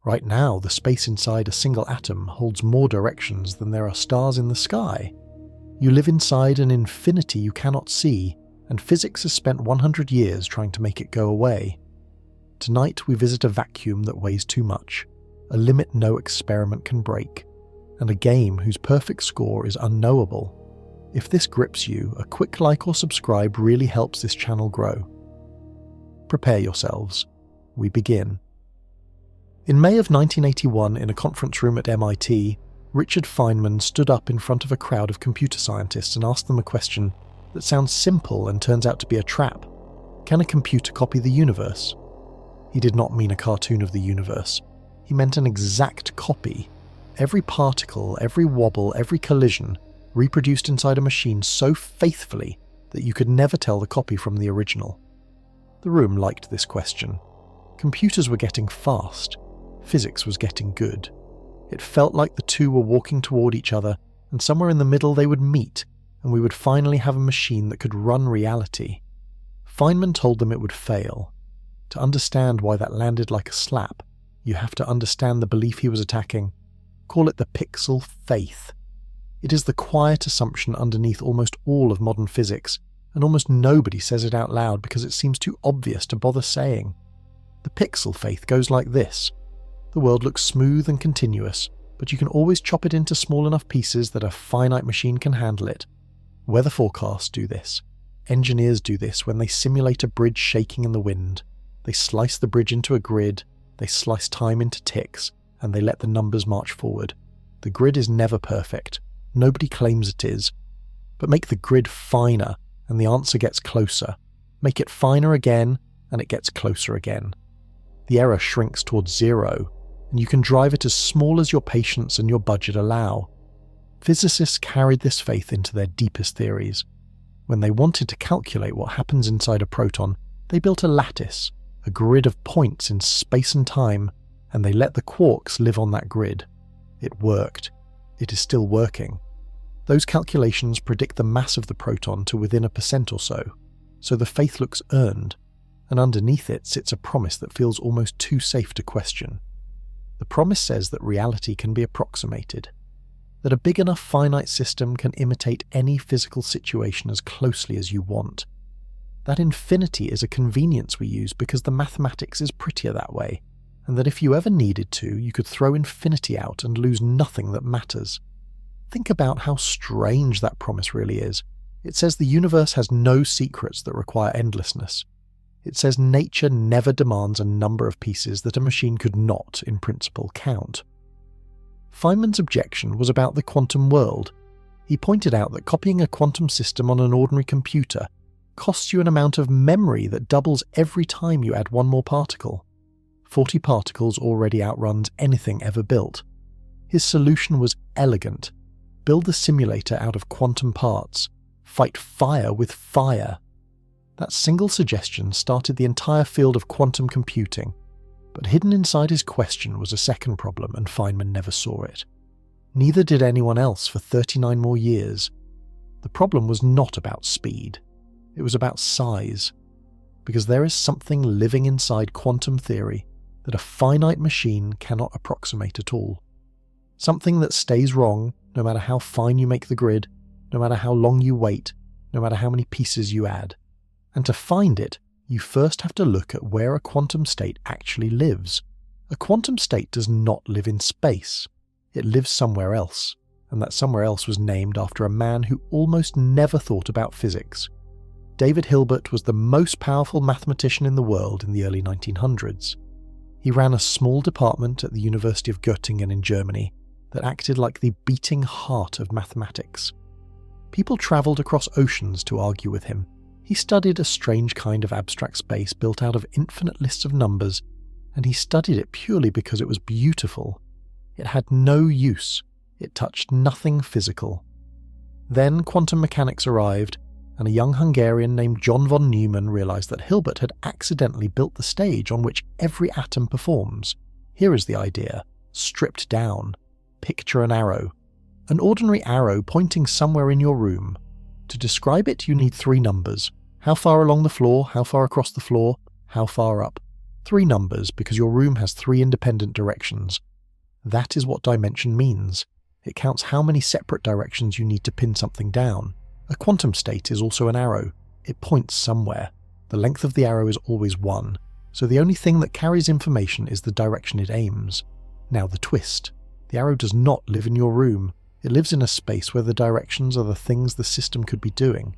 Right now, the space inside a single atom holds more directions than there are stars in the sky. You live inside an infinity you cannot see, and physics has spent 100 years trying to make it go away. Tonight we visit a vacuum that weighs too much, a limit no experiment can break, and a game whose perfect score is unknowable. If this grips you, a quick like or subscribe really helps this channel grow. Prepare yourselves. We begin. In May of 1981, in a conference room at MIT, Richard Feynman stood up in front of a crowd of computer scientists and asked them a question that sounds simple and turns out to be a trap. Can a computer copy the universe? He did not mean a cartoon of the universe. He meant an exact copy. Every particle, every wobble, every collision, reproduced inside a machine so faithfully that you could never tell the copy from the original. The room liked this question. Computers were getting fast. Physics was getting good. It felt like the two were walking toward each other, and somewhere in the middle they would meet, and we would finally have a machine that could run reality. Feynman told them it would fail. To understand why that landed like a slap, you have to understand the belief he was attacking. Call it the pixel faith. It is the quiet assumption underneath almost all of modern physics, and almost nobody says it out loud because it seems too obvious to bother saying. The pixel faith goes like this. The world looks smooth and continuous, but you can always chop it into small enough pieces that a finite machine can handle it. Weather forecasts do this. Engineers do this when they simulate a bridge shaking in the wind. They slice the bridge into a grid, they slice time into ticks, and they let the numbers march forward. The grid is never perfect. Nobody claims it is. But make the grid finer, and the answer gets closer. Make it finer again, and it gets closer again. The error shrinks towards zero, and you can drive it as small as your patience and your budget allow. Physicists carried this faith into their deepest theories. When they wanted to calculate what happens inside a proton, they built a lattice, a grid of points in space and time, and they let the quarks live on that grid. It worked. It is still working. Those calculations predict the mass of the proton to within 1% or so the faith looks earned, and underneath it sits a promise that feels almost too safe to question. The promise says that reality can be approximated, that a big enough finite system can imitate any physical situation as closely as you want. That infinity is a convenience we use because the mathematics is prettier that way, and that if you ever needed to, you could throw infinity out and lose nothing that matters. Think about how strange that promise really is. It says the universe has no secrets that require endlessness. It says nature never demands a number of pieces that a machine could not, in principle, count. Feynman's objection was about the quantum world. He pointed out that copying a quantum system on an ordinary computer costs you an amount of memory that doubles every time you add one more particle. 40 particles already outruns anything ever built. His solution was elegant. Build the simulator out of quantum parts. Fight fire with fire. That single suggestion started the entire field of quantum computing, but hidden inside his question was a second problem, and Feynman never saw it. Neither did anyone else for 39 more years. The problem was not about speed. It was about size, because there is something living inside quantum theory that a finite machine cannot approximate at all. Something that stays wrong no matter how fine you make the grid, no matter how long you wait, no matter how many pieces you add. And to find it, you first have to look at where a quantum state actually lives. A quantum state does not live in space. It lives somewhere else, and that somewhere else was named after a man who almost never thought about physics. David Hilbert was the most powerful mathematician in the world in the early 1900s. He ran a small department at the University of Göttingen in Germany that acted like the beating heart of mathematics. People travelled across oceans to argue with him. He studied a strange kind of abstract space built out of infinite lists of numbers, and he studied it purely because it was beautiful. It had no use. It touched nothing physical. Then quantum mechanics arrived, and a young Hungarian named John von Neumann realized that Hilbert had accidentally built the stage on which every atom performs. Here is the idea, stripped down. Picture an arrow. An ordinary arrow pointing somewhere in your room. To describe it, you need 3 numbers. How far along the floor, how far across the floor, how far up. 3 numbers because your room has 3 independent directions. That is what dimension means. It counts how many separate directions you need to pin something down. A quantum state is also an arrow. It points somewhere. The length of the arrow is always 1, so the only thing that carries information is the direction it aims. Now the twist. The arrow does not live in your room. It lives in a space where the directions are the things the system could be doing.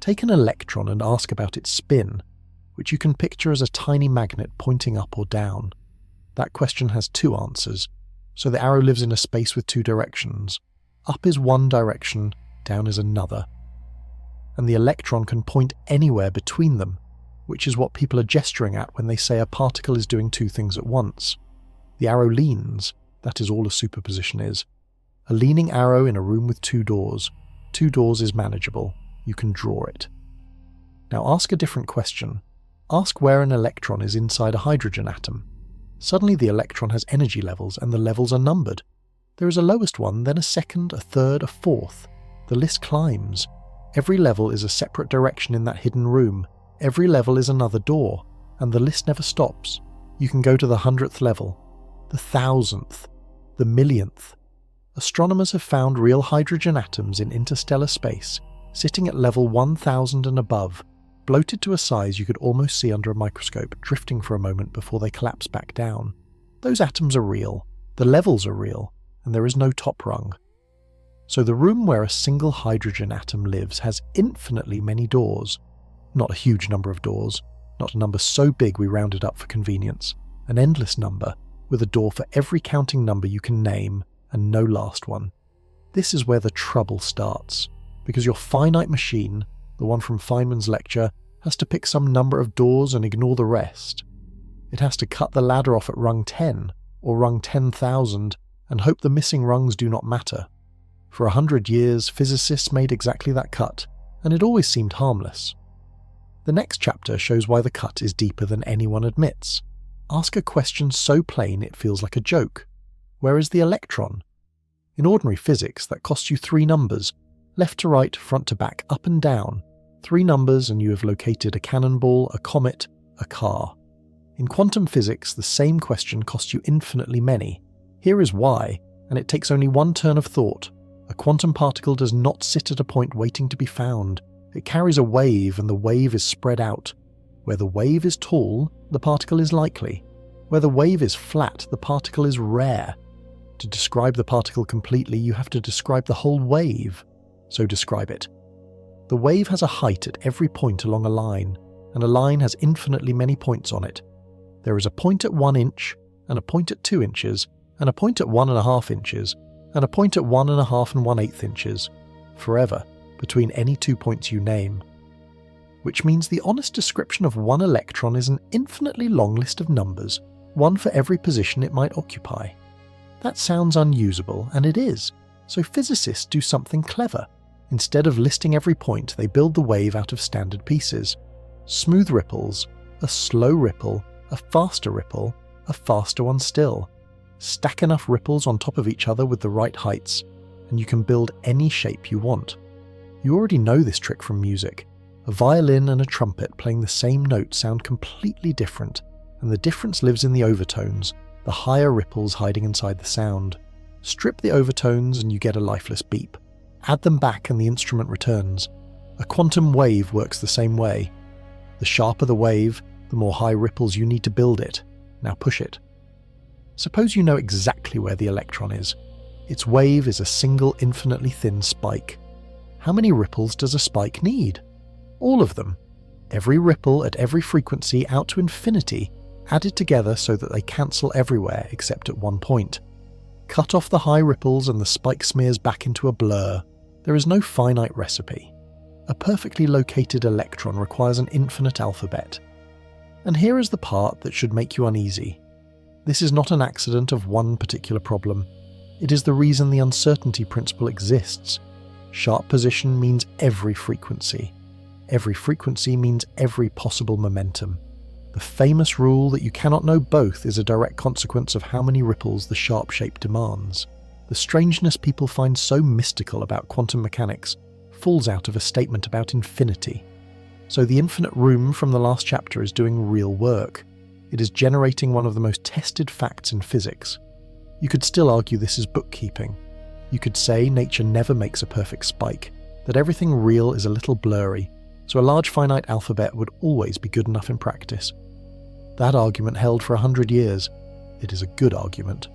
Take an electron and ask about its spin, which you can picture as a tiny magnet pointing up or down. That question has 2 answers, so the arrow lives in a space with 2 directions. Up is one direction, down is another. And the electron can point anywhere between them, which is what people are gesturing at when they say a particle is doing 2 things at once. The arrow leans, that is all a superposition is. A leaning arrow in a room with 2 doors. 2 doors is manageable, you can draw it. Now ask a different question. Ask where an electron is inside a hydrogen atom. Suddenly the electron has energy levels and the levels are numbered. There is a lowest one, then a second, a third, a fourth. The list climbs. Every level is a separate direction in that hidden room. Every level is another door, and the list never stops. You can go to the 100th level, the 1000th, the millionth. Astronomers have found real hydrogen atoms in interstellar space, sitting at level 1000 and above, bloated to a size you could almost see under a microscope, drifting for a moment before they collapse back down. Those atoms are real, the levels are real, and there is no top rung. So the room where a single hydrogen atom lives has infinitely many doors. Not a huge number of doors, not a number so big we round it up for convenience. An endless number, with a door for every counting number you can name, and no last one. This is where the trouble starts, because your finite machine, the one from Feynman's lecture, has to pick some number of doors and ignore the rest. It has to cut the ladder off at rung 10, or rung 10,000, and hope the missing rungs do not matter. For 100 years, physicists made exactly that cut, and it always seemed harmless. The next chapter shows why the cut is deeper than anyone admits. Ask a question so plain it feels like a joke. Where is the electron? In ordinary physics, that costs you 3 numbers, left to right, front to back, up and down. 3 numbers and you have located a cannonball, a comet, a car. In quantum physics, the same question costs you infinitely many. Here is why, and it takes only 1 turn of thought. A quantum particle does not sit at a point waiting to be found. It carries a wave, and the wave is spread out. Where the wave is tall, the particle is likely. Where the wave is flat, the particle is rare. To describe the particle completely, you have to describe the whole wave. So describe it. The wave has a height at every point along a line, and a line has infinitely many points on it. There is a point at 1 inch, and a point at 2 inches, and a point at 1.5 inches, and a point at 1.5 and 1/8 inches, forever, between any 2 points you name. Which means the honest description of one electron is an infinitely long list of numbers, one for every position it might occupy. That sounds unusable, and it is, so physicists do something clever. Instead of listing every point, they build the wave out of standard pieces. Smooth ripples, a slow ripple, a faster one still. Stack enough ripples on top of each other with the right heights, and you can build any shape you want. You already know this trick from music. A violin and a trumpet playing the same note sound completely different, and the difference lives in the overtones, the higher ripples hiding inside the sound. Strip the overtones and you get a lifeless beep. Add them back and the instrument returns. A quantum wave works the same way. The sharper the wave, the more high ripples you need to build it. Now push it. Suppose you know exactly where the electron is. Its wave is a single infinitely thin spike. How many ripples does a spike need? All of them. Every ripple at every frequency out to infinity, added together so that they cancel everywhere except at one point. Cut off the high ripples and the spike smears back into a blur. There is no finite recipe. A perfectly located electron requires an infinite alphabet. And here is the part that should make you uneasy. This is not an accident of one particular problem. It is the reason the uncertainty principle exists. Sharp position means every frequency. Every frequency means every possible momentum. The famous rule that you cannot know both is a direct consequence of how many ripples the sharp shape demands. The strangeness people find so mystical about quantum mechanics falls out of a statement about infinity. So the infinite room from the last chapter is doing real work. It is generating one of the most tested facts in physics. You could still argue this is bookkeeping. You could say nature never makes a perfect spike, that everything real is a little blurry, so a large finite alphabet would always be good enough in practice. That argument held for 100 years. It is a good argument.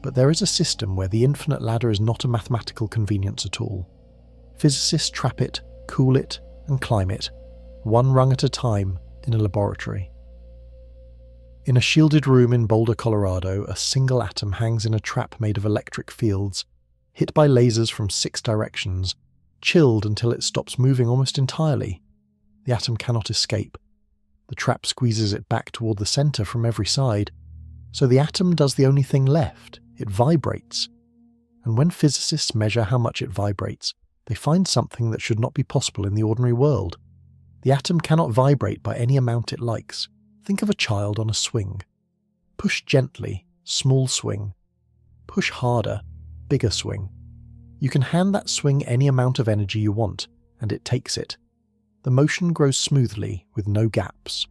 But there is a system where the infinite ladder is not a mathematical convenience at all. Physicists trap it, cool it, and climb it, one rung at a time, in a laboratory. In a shielded room in Boulder, Colorado, a single atom hangs in a trap made of electric fields, hit by lasers from 6 directions, chilled until it stops moving almost entirely. The atom cannot escape. The trap squeezes it back toward the center from every side, so the atom does the only thing left. It vibrates. And when physicists measure how much it vibrates, they find something that should not be possible in the ordinary world. The atom cannot vibrate by any amount it likes. Think of a child on a swing. Push gently, small swing. Push harder, bigger swing. You can hand that swing any amount of energy you want, and it takes it. The motion grows smoothly, with no gaps.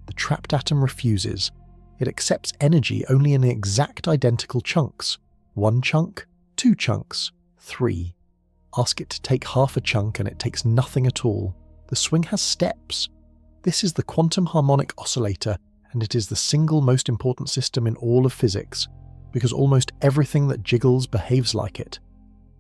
The trapped atom refuses. It accepts energy only in exact identical chunks. 1 chunk, 2 chunks, 3. Ask it to take half a chunk and it takes nothing at all. The swing has steps. This is the quantum harmonic oscillator, and it is the single most important system in all of physics, because almost everything that jiggles behaves like it.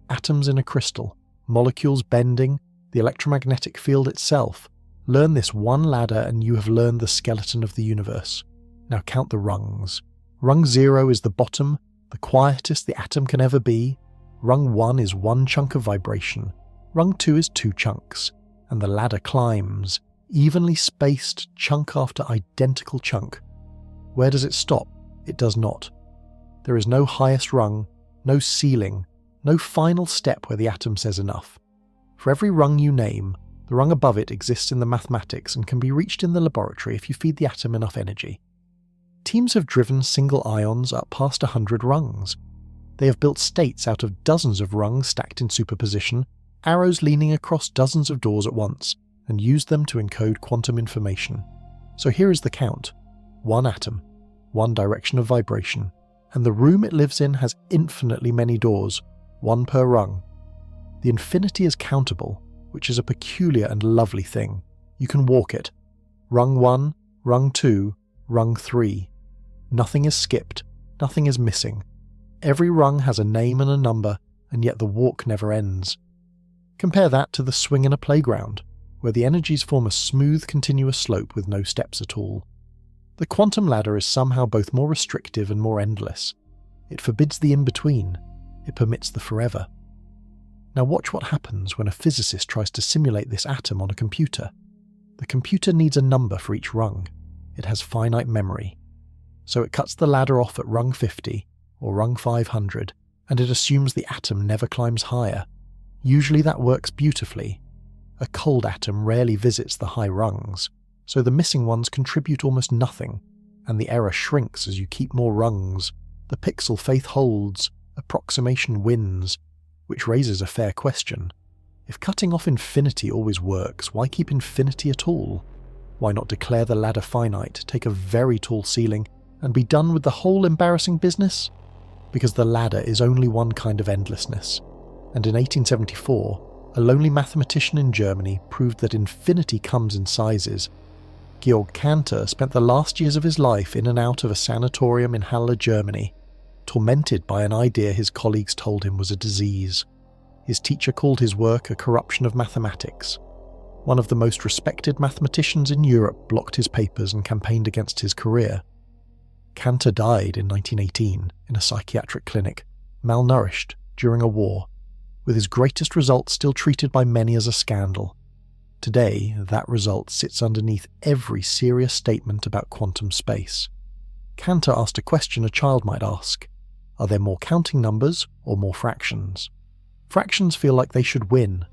Atoms in a crystal, molecules bending, the electromagnetic field itself. Learn this one ladder and you have learned the skeleton of the universe. Now count the rungs. Rung 0 is the bottom, the quietest the atom can ever be. Rung 1 is 1 chunk of vibration. Rung 2 is 2 chunks. And the ladder climbs, evenly spaced chunk after identical chunk. Where does it stop? It does not. There is no highest rung, no ceiling, no final step where the atom says enough. For every rung you name, the rung above it exists in the mathematics and can be reached in the laboratory if you feed the atom enough energy. Teams have driven single ions up past 100 rungs. They have built states out of dozens of rungs stacked in superposition, arrows leaning across dozens of doors at once, and used them to encode quantum information. So here is the count. 1 atom, 1 direction of vibration, and the room it lives in has infinitely many doors, 1 per rung. The infinity is countable, which is a peculiar and lovely thing. You can walk it. Rung 1, rung 2, rung 3. Nothing is skipped, nothing is missing. Every rung has a name and a number, and yet the walk never ends. Compare that to the swing in a playground, where the energies form a smooth, continuous slope with no steps at all. The quantum ladder is somehow both more restrictive and more endless. It forbids the in-between. It permits the forever. Now watch what happens when a physicist tries to simulate this atom on a computer. The computer needs a number for each rung. It has finite memory. So it cuts the ladder off at rung 50, or rung 500, and it assumes the atom never climbs higher. Usually that works beautifully. A cold atom rarely visits the high rungs, so the missing ones contribute almost nothing, and the error shrinks as you keep more rungs. The pixel faith holds, approximation wins, which raises a fair question. If cutting off infinity always works, why keep infinity at all? Why not declare the ladder finite, take a very tall ceiling, and be done with the whole embarrassing business? Because the ladder is only one kind of endlessness. And in 1874, a lonely mathematician in Germany proved that infinity comes in sizes. Georg Cantor spent the last years of his life in and out of a sanatorium in Halle, Germany, tormented by an idea his colleagues told him was a disease. His teacher called his work a corruption of mathematics. One of the most respected mathematicians in Europe blocked his papers and campaigned against his career. Cantor died in 1918 in a psychiatric clinic, malnourished during a war, with his greatest result still treated by many as a scandal. Today, that result sits underneath every serious statement about quantum space. Cantor asked a question a child might ask. Are there more counting numbers or more fractions? Fractions feel like they should win.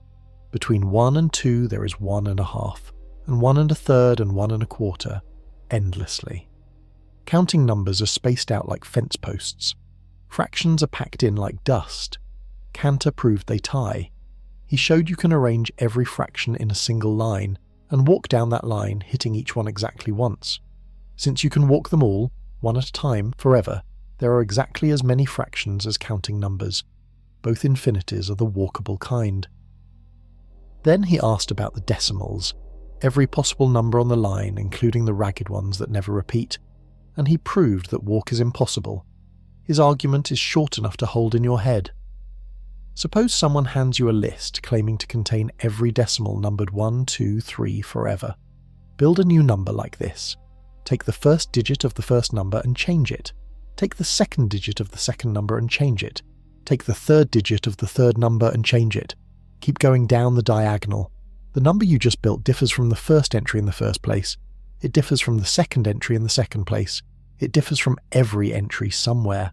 Between 1 and 2 there is 1 1/2, and 1 1/3 and 1 1/4, endlessly. Counting numbers are spaced out like fence posts. Fractions are packed in like dust. Cantor proved they tie. He showed you can arrange every fraction in a single line, and walk down that line hitting each one exactly once. Since you can walk them all, one at a time, forever, there are exactly as many fractions as counting numbers. Both infinities are the walkable kind. Then he asked about the decimals, every possible number on the line, including the ragged ones that never repeat, and he proved that walk is impossible. His argument is short enough to hold in your head. Suppose someone hands you a list claiming to contain every decimal numbered 1, 2, 3 forever. Build a new number like this. Take the first digit of the first number and change it. Take the second digit of the second number and change it. Take the third digit of the third number and change it. Keep going down the diagonal. The number you just built differs from the first entry in the first place. It differs from the second entry in the second place. It differs from every entry somewhere.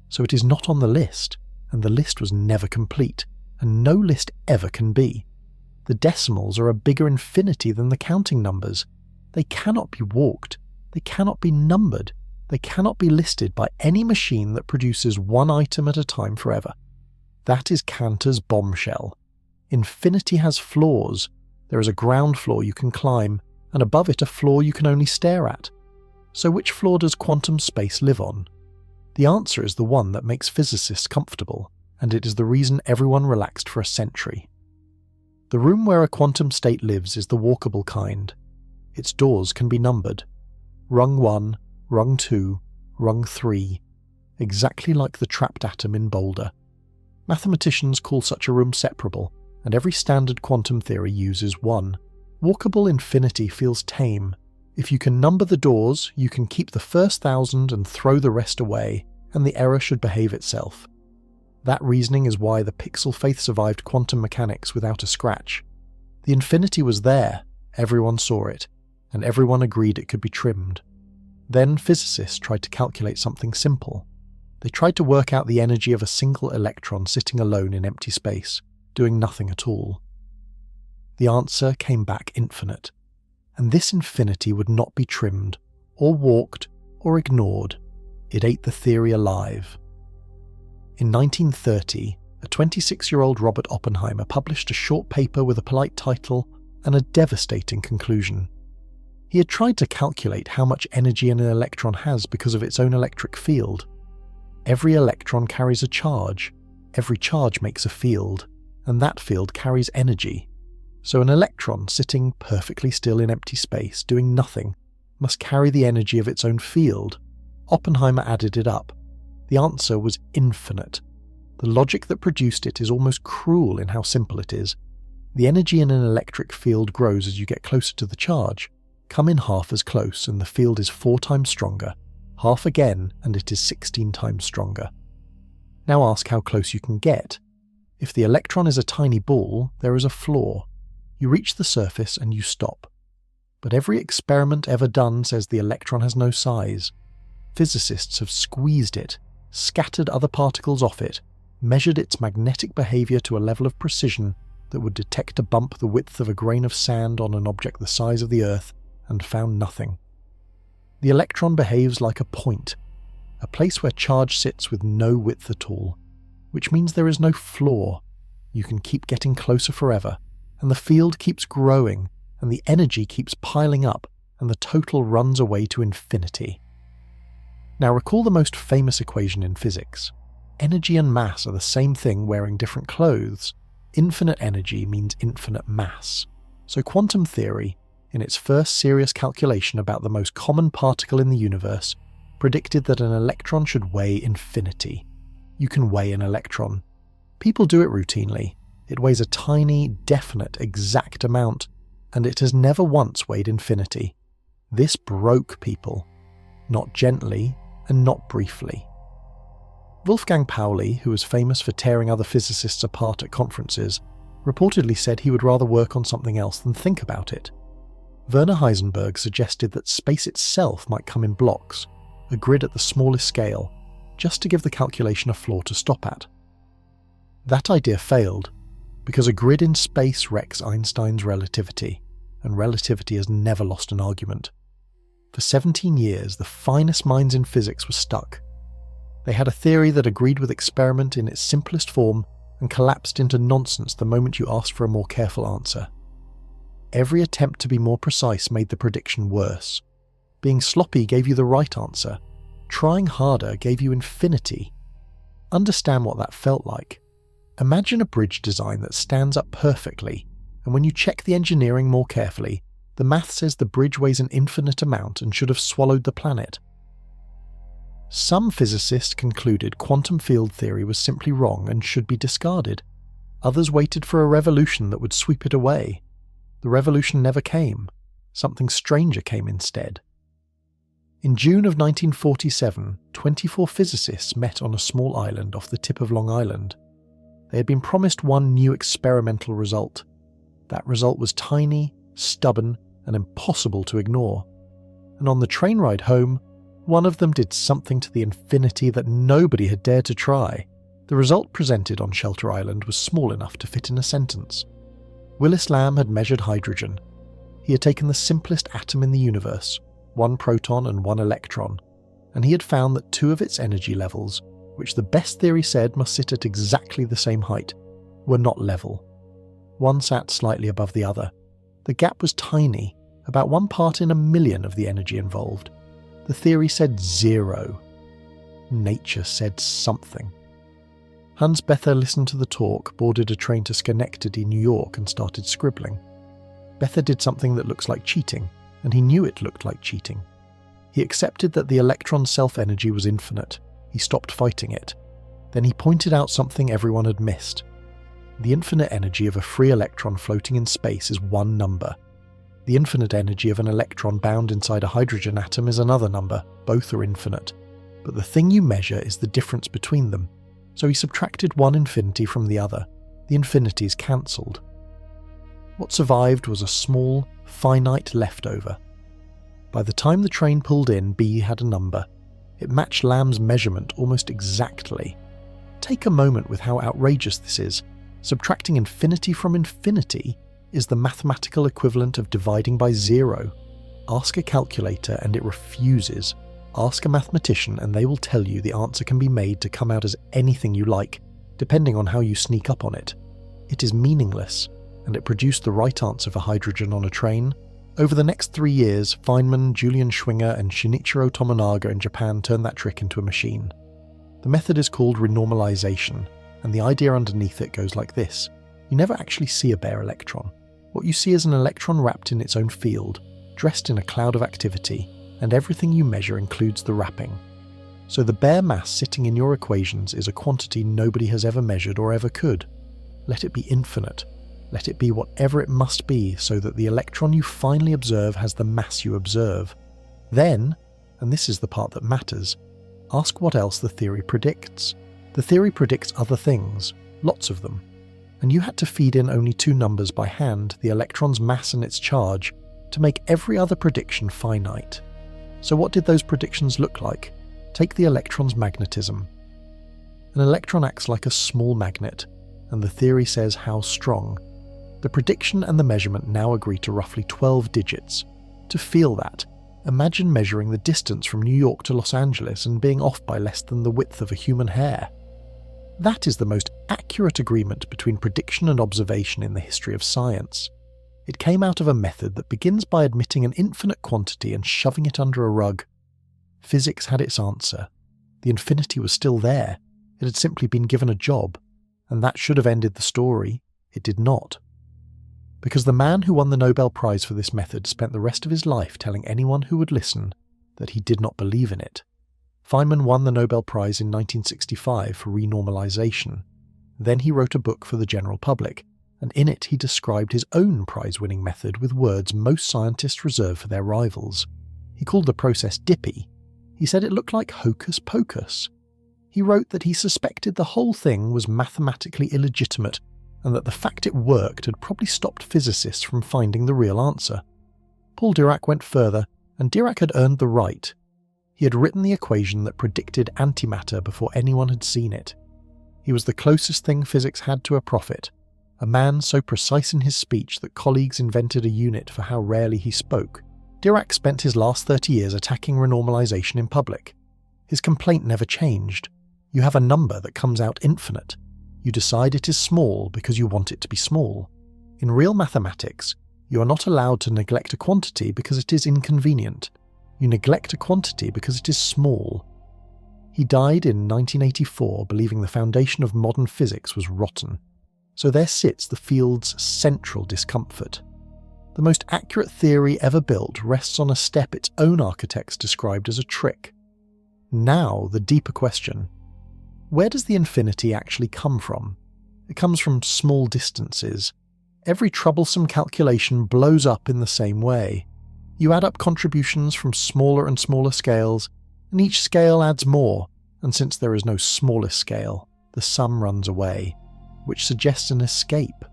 So it is not on the list, and the list was never complete, and no list ever can be. The decimals are a bigger infinity than the counting numbers. They cannot be walked. They cannot be numbered. They cannot be listed by any machine that produces one item at a time forever. That is Cantor's bombshell. Infinity has floors. There is a ground floor you can climb, and above it a floor you can only stare at. So which floor does quantum space live on? The answer is the one that makes physicists comfortable, and it is the reason everyone relaxed for a century. The room where a quantum state lives is the walkable kind. Its doors can be numbered. Rung 1, rung 2, rung 3, exactly like the trapped atom in Boulder. Mathematicians call such a room separable, and every standard quantum theory uses 1. Walkable infinity feels tame. If you can number the doors, you can keep the first 1,000 and throw the rest away, and the error should behave itself. That reasoning is why the pixel faith survived quantum mechanics without a scratch. The infinity was there, everyone saw it, and everyone agreed it could be trimmed. Then physicists tried to calculate something simple. They tried to work out the energy of a single electron sitting alone in empty space, doing nothing at all. The answer came back infinite, and this infinity would not be trimmed, or walked, or ignored. It ate the theory alive. In 1930, a 26-year-old Robert Oppenheimer published a short paper with a polite title and a devastating conclusion. He had tried to calculate how much energy an electron has because of its own electric field. Every electron carries a charge, every charge makes a field, and that field carries energy. So an electron sitting perfectly still in empty space, doing nothing, must carry the energy of its own field. Oppenheimer added it up. The answer was infinite. The logic that produced it is almost cruel in how simple it is. The energy in an electric field grows as you get closer to the charge. Come in half as close and the field is 4 times stronger. Half again and it is 16 times stronger. Now ask how close you can get. If the electron is a tiny ball, there is a floor. You reach the surface and you stop. But every experiment ever done says the electron has no size. Physicists have squeezed it, scattered other particles off it, measured its magnetic behavior to a level of precision that would detect a bump the width of a grain of sand on an object the size of the Earth, and found nothing. The electron behaves like a point, a place where charge sits with no width at all, which means there is no floor. You can keep getting closer forever, and the field keeps growing, and the energy keeps piling up, and the total runs away to infinity. Now recall the most famous equation in physics. Energy and mass are the same thing wearing different clothes. Infinite energy means infinite mass. So quantum theory, in its first serious calculation about the most common particle in the universe, predicted that an electron should weigh infinity. You can weigh an electron. People do it routinely. It weighs a tiny, definite, exact amount, and it has never once weighed infinity. This broke people. Not gently, and not briefly. Wolfgang Pauli, who was famous for tearing other physicists apart at conferences, reportedly said he would rather work on something else than think about it. Werner Heisenberg suggested that space itself might come in blocks, a grid at the smallest scale, just to give the calculation a floor to stop at. That idea failed, because a grid in space wrecks Einstein's relativity, and relativity has never lost an argument. For 17 years, the finest minds in physics were stuck. They had a theory that agreed with experiment in its simplest form and collapsed into nonsense the moment you asked for a more careful answer. Every attempt to be more precise made the prediction worse. Being sloppy gave you the right answer. Trying harder gave you infinity. Understand what that felt like. Imagine a bridge design that stands up perfectly, and when you check the engineering more carefully, the math says the bridge weighs an infinite amount and should have swallowed the planet. Some physicists concluded quantum field theory was simply wrong and should be discarded. Others waited for a revolution that would sweep it away. The revolution never came. Something stranger came instead. In June of 1947, 24 physicists met on a small island off the tip of Long Island. They had been promised one new experimental result. That result was tiny, stubborn, and impossible to ignore. And on the train ride home, one of them did something to the infinity that nobody had dared to try. The result presented on Shelter Island was small enough to fit in a sentence. Willis Lamb had measured hydrogen. He had taken the simplest atom in the universe, one proton and one electron, and he had found that two of its energy levels, which the best theory said must sit at exactly the same height, were not level. One sat slightly above the other. The gap was tiny, about 1 part in a million of the energy involved. The theory said 0. Nature said something. Hans Bethe listened to the talk, boarded a train to Schenectady, New York, and started scribbling. Bethe did something that looks like cheating, and he knew it looked like cheating. He accepted that the electron's self-energy was infinite. He stopped fighting it. Then he pointed out something everyone had missed. The infinite energy of a free electron floating in space is one number. The infinite energy of an electron bound inside a hydrogen atom is another number. Both are infinite. But the thing you measure is the difference between them. So he subtracted one infinity from the other. The infinities cancelled. What survived was a small, finite leftover. By the time the train pulled in, B had a number. It matched Lamb's measurement almost exactly. Take a moment with how outrageous this is. Subtracting infinity from infinity is the mathematical equivalent of dividing by 0. Ask a calculator and it refuses. Ask a mathematician and they will tell you the answer can be made to come out as anything you like, depending on how you sneak up on it. It is meaningless, and it produced the right answer for hydrogen on a train. Over the next 3 years, Feynman, Julian Schwinger, and Shinichiro Tomonaga in Japan turned that trick into a machine. The method is called renormalization, and the idea underneath it goes like this. You never actually see a bare electron. What you see is an electron wrapped in its own field, dressed in a cloud of activity, and everything you measure includes the wrapping. So the bare mass sitting in your equations is a quantity nobody has ever measured or ever could. Let it be infinite. Let it be whatever it must be so that the electron you finally observe has the mass you observe. Then, and this is the part that matters, ask what else the theory predicts. The theory predicts other things, lots of them. And you had to feed in only 2 numbers by hand, the electron's mass and its charge, to make every other prediction finite. So what did those predictions look like? Take the electron's magnetism. An electron acts like a small magnet, and the theory says how strong. The prediction and the measurement now agree to roughly 12 digits. To feel that, imagine measuring the distance from New York to Los Angeles and being off by less than the width of a human hair. That is the most accurate agreement between prediction and observation in the history of science. It came out of a method that begins by admitting an infinite quantity and shoving it under a rug. Physics had its answer. The infinity was still there. It had simply been given a job. And that should have ended the story. It did not. Because the man who won the Nobel Prize for this method spent the rest of his life telling anyone who would listen that he did not believe in it. Feynman won the Nobel Prize in 1965 for renormalization. Then he wrote a book for the general public, and in it he described his own prize-winning method with words most scientists reserve for their rivals. He called the process dippy. He said it looked like hocus pocus. He wrote that he suspected the whole thing was mathematically illegitimate, and that the fact it worked had probably stopped physicists from finding the real answer. Paul Dirac went further, and Dirac had earned the right. He had written the equation that predicted antimatter before anyone had seen it. He was the closest thing physics had to a prophet, a man so precise in his speech that colleagues invented a unit for how rarely he spoke. Dirac spent his last 30 years attacking renormalization in public. His complaint never changed. You have a number that comes out infinite. You decide it is small because you want it to be small. In real mathematics, you are not allowed to neglect a quantity because it is inconvenient. You neglect a quantity because it is small. He died in 1984 believing the foundation of modern physics was rotten. So there sits the field's central discomfort. The most accurate theory ever built rests on a step its own architects described as a trick. Now, the deeper question. Where does the infinity actually come from? It comes from small distances. Every troublesome calculation blows up in the same way. You add up contributions from smaller and smaller scales, and each scale adds more, and since there is no smallest scale, the sum runs away, which suggests an escape.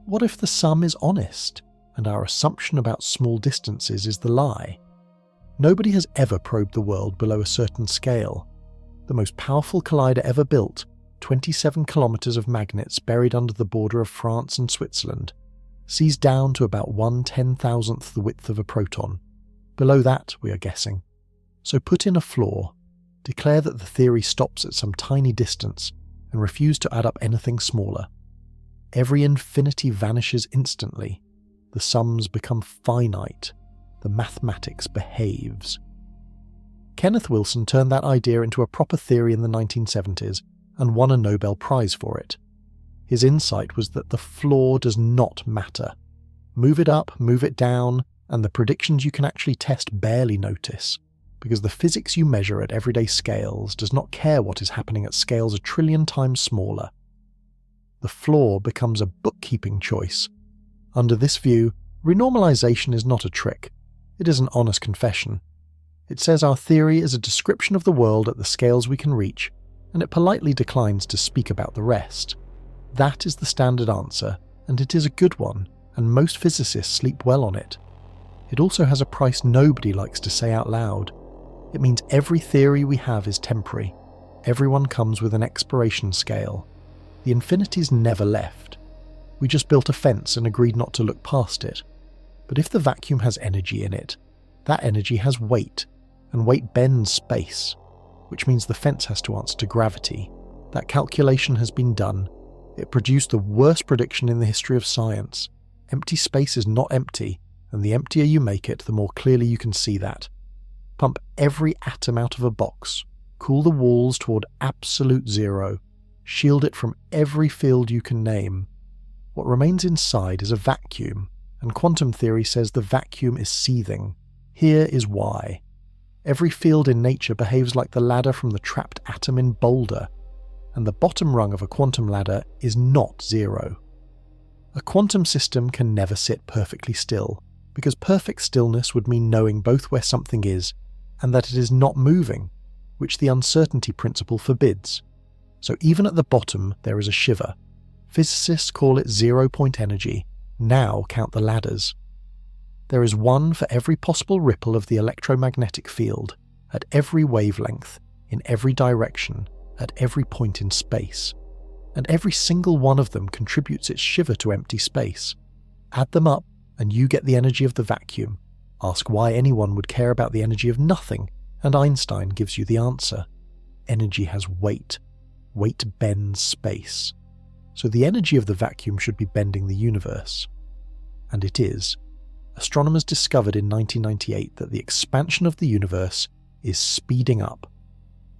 What if the sum is honest, and our assumption about small distances is the lie? Nobody has ever probed the world below a certain scale. The most powerful collider ever built, 27 kilometers of magnets buried under the border of France and Switzerland, sees down to about 1/10,000th the width of a proton. Below that, we are guessing. So put in a flaw. Declare that the theory stops at some tiny distance and refuse to add up anything smaller. Every infinity vanishes instantly. The sums become finite. The mathematics behaves. Kenneth Wilson turned that idea into a proper theory in the 1970s and won a Nobel Prize for it. His insight was that the flaw does not matter. Move it up, move it down, and the predictions you can actually test barely notice, because the physics you measure at everyday scales does not care what is happening at scales a trillion times smaller. The flaw becomes a bookkeeping choice. Under this view, renormalization is not a trick. It is an honest confession. It says our theory is a description of the world at the scales we can reach, and it politely declines to speak about the rest. That is the standard answer, and it is a good one, and most physicists sleep well on it. It also has a price nobody likes to say out loud. It means every theory we have is temporary. Everyone comes with an expiration scale. The infinity's never left. We just built a fence and agreed not to look past it. But if the vacuum has energy in it, that energy has weight, and weight bends space, which means the fence has to answer to gravity. That calculation has been done. It produced the worst prediction in the history of science. Empty space is not empty, and the emptier you make it, the more clearly you can see that. Pump every atom out of a box, cool the walls toward absolute zero, shield it from every field you can name. What remains inside is a vacuum, and quantum theory says the vacuum is seething. Here is why. Every field in nature behaves like the ladder from the trapped atom in Boulder, and the bottom rung of a quantum ladder is not zero. A quantum system can never sit perfectly still, because perfect stillness would mean knowing both where something is and that it is not moving, which the uncertainty principle forbids. So even at the bottom there is a shiver. Physicists call it zero-point energy. Now count the ladders. There is one for every possible ripple of the electromagnetic field, at every wavelength, in every direction, at every point in space. And every single one of them contributes its shiver to empty space. Add them up, and you get the energy of the vacuum. Ask why anyone would care about the energy of nothing, and Einstein gives you the answer. Energy has weight. Weight bends space. So the energy of the vacuum should be bending the universe. And it is. Astronomers discovered in 1998 that the expansion of the universe is speeding up,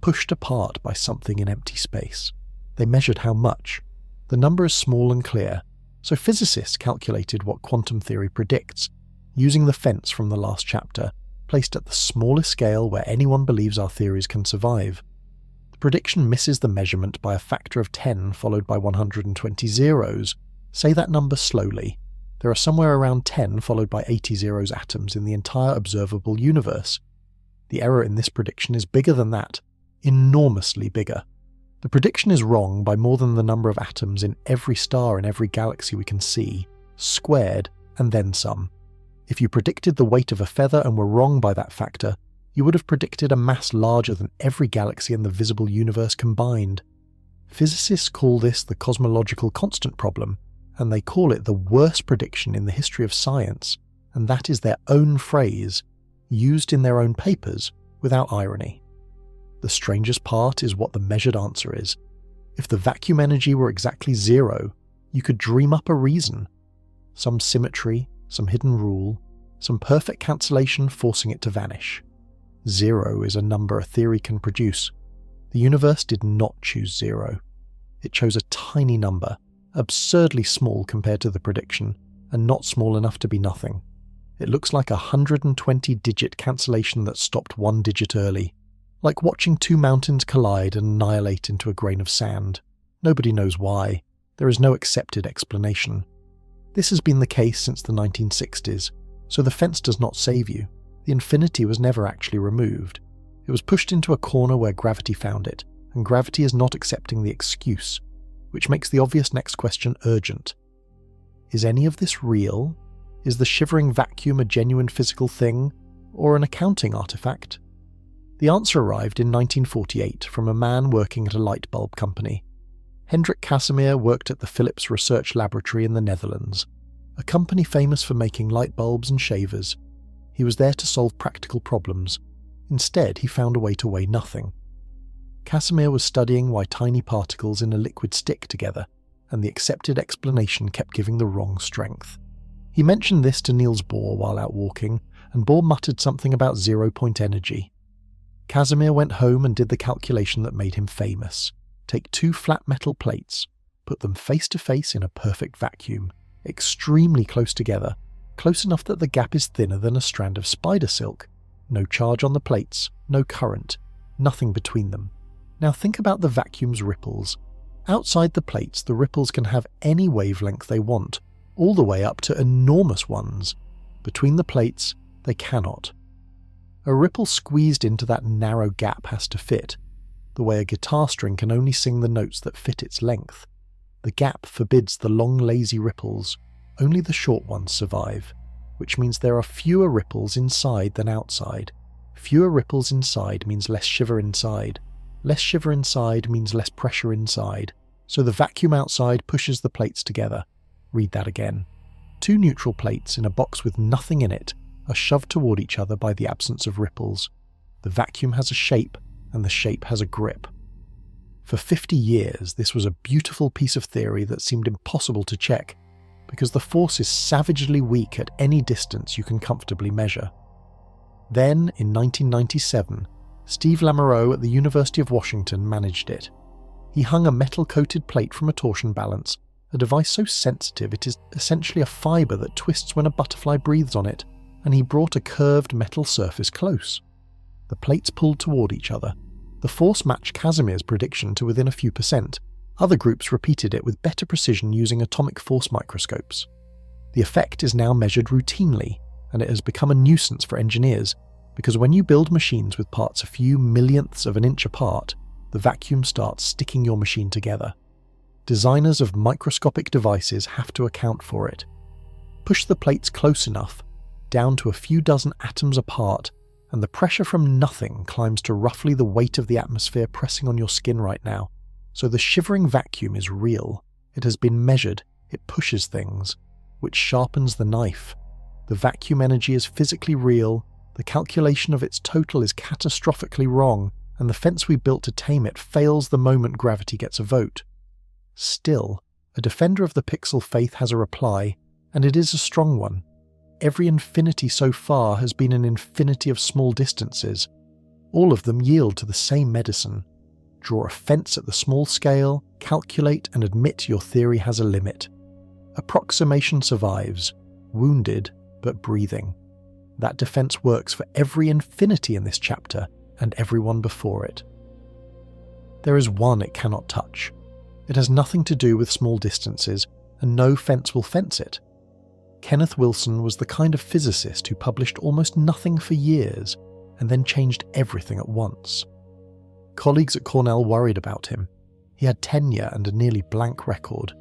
pushed apart by something in empty space. They measured how much. The number is small and clear, so physicists calculated what quantum theory predicts, using the fence from the last chapter, placed at the smallest scale where anyone believes our theories can survive. The prediction misses the measurement by a factor of 10 followed by 120 zeros. Say that number slowly. There are somewhere around 10 followed by 80 zeros atoms in the entire observable universe. The error in this prediction is bigger than that, enormously bigger. The prediction is wrong by more than the number of atoms in every star in every galaxy we can see, squared and then some. If you predicted the weight of a feather and were wrong by that factor, you would have predicted a mass larger than every galaxy in the visible universe combined. Physicists call this the cosmological constant problem, and they call it the worst prediction in the history of science, and that is their own phrase, used in their own papers, without irony. The strangest part is what the measured answer is. If the vacuum energy were exactly zero, you could dream up a reason. Some symmetry, some hidden rule, some perfect cancellation forcing it to vanish. 0 is a number a theory can produce. The universe did not choose 0. It chose a tiny number, absurdly small compared to the prediction, and not small enough to be nothing. It looks like a 120-digit cancellation that stopped one digit early, like watching two mountains collide and annihilate into a grain of sand. Nobody knows why. There is no accepted explanation. This has been the case since the 1960s, so the fence does not save you. The infinity was never actually removed. It was pushed into a corner where gravity found it, and gravity is not accepting the excuse, which makes the obvious next question urgent. Is any of this real? Is the shivering vacuum a genuine physical thing, or an accounting artifact? The answer arrived in 1948 from a man working at a light bulb company. Hendrik Casimir worked at the Philips Research Laboratory in the Netherlands, a company famous for making light bulbs and shavers. He was there to solve practical problems. Instead, he found a way to weigh nothing. Casimir was studying why tiny particles in a liquid stick together, and the accepted explanation kept giving the wrong strength. He mentioned this to Niels Bohr while out walking, and Bohr muttered something about zero-point energy. Casimir went home and did the calculation that made him famous. Take two flat metal plates, put them face to face in a perfect vacuum, extremely close together, close enough that the gap is thinner than a strand of spider silk. No charge on the plates, no current, nothing between them. Now think about the vacuum's ripples. Outside the plates, the ripples can have any wavelength they want, all the way up to enormous ones. Between the plates, they cannot. A ripple squeezed into that narrow gap has to fit, the way a guitar string can only sing the notes that fit its length. The gap forbids the long, lazy ripples. Only the short ones survive, which means there are fewer ripples inside than outside. Fewer ripples inside means less shiver inside. Less shiver inside means less pressure inside. So the vacuum outside pushes the plates together. Read that again. Two neutral plates in a box with nothing in it are shoved toward each other by the absence of ripples. The vacuum has a shape, and the shape has a grip. For 50 years, this was a beautiful piece of theory that seemed impossible to check, because the force is savagely weak at any distance you can comfortably measure. Then, in 1997, Steve Lamoureux at the University of Washington managed it. He hung a metal-coated plate from a torsion balance, a device so sensitive it is essentially a fibre that twists when a butterfly breathes on it, and he brought a curved metal surface close. The plates pulled toward each other. The force matched Casimir's prediction to within a few percent. Other groups repeated it with better precision using atomic force microscopes. The effect is now measured routinely, and it has become a nuisance for engineers, because when you build machines with parts a few millionths of an inch apart, the vacuum starts sticking your machine together. Designers of microscopic devices have to account for it. Push the plates close enough, down to a few dozen atoms apart, and the pressure from nothing climbs to roughly the weight of the atmosphere pressing on your skin right now. So the shivering vacuum is real. It has been measured. It pushes things, which sharpens the knife. The vacuum energy is physically real. The calculation of its total is catastrophically wrong, and the fence we built to tame it fails the moment gravity gets a vote. Still, a defender of the pixel faith has a reply, and it is a strong one. Every infinity so far has been an infinity of small distances. All of them yield to the same medicine. Draw a fence at the small scale, calculate and admit your theory has a limit. Approximation survives, wounded but breathing. That defense works for every infinity in this chapter and everyone before it. There is one it cannot touch. It has nothing to do with small distances, and no fence will fence it. Kenneth Wilson was the kind of physicist who published almost nothing for years and then changed everything at once. Colleagues at Cornell worried about him. He had tenure and a nearly blank record.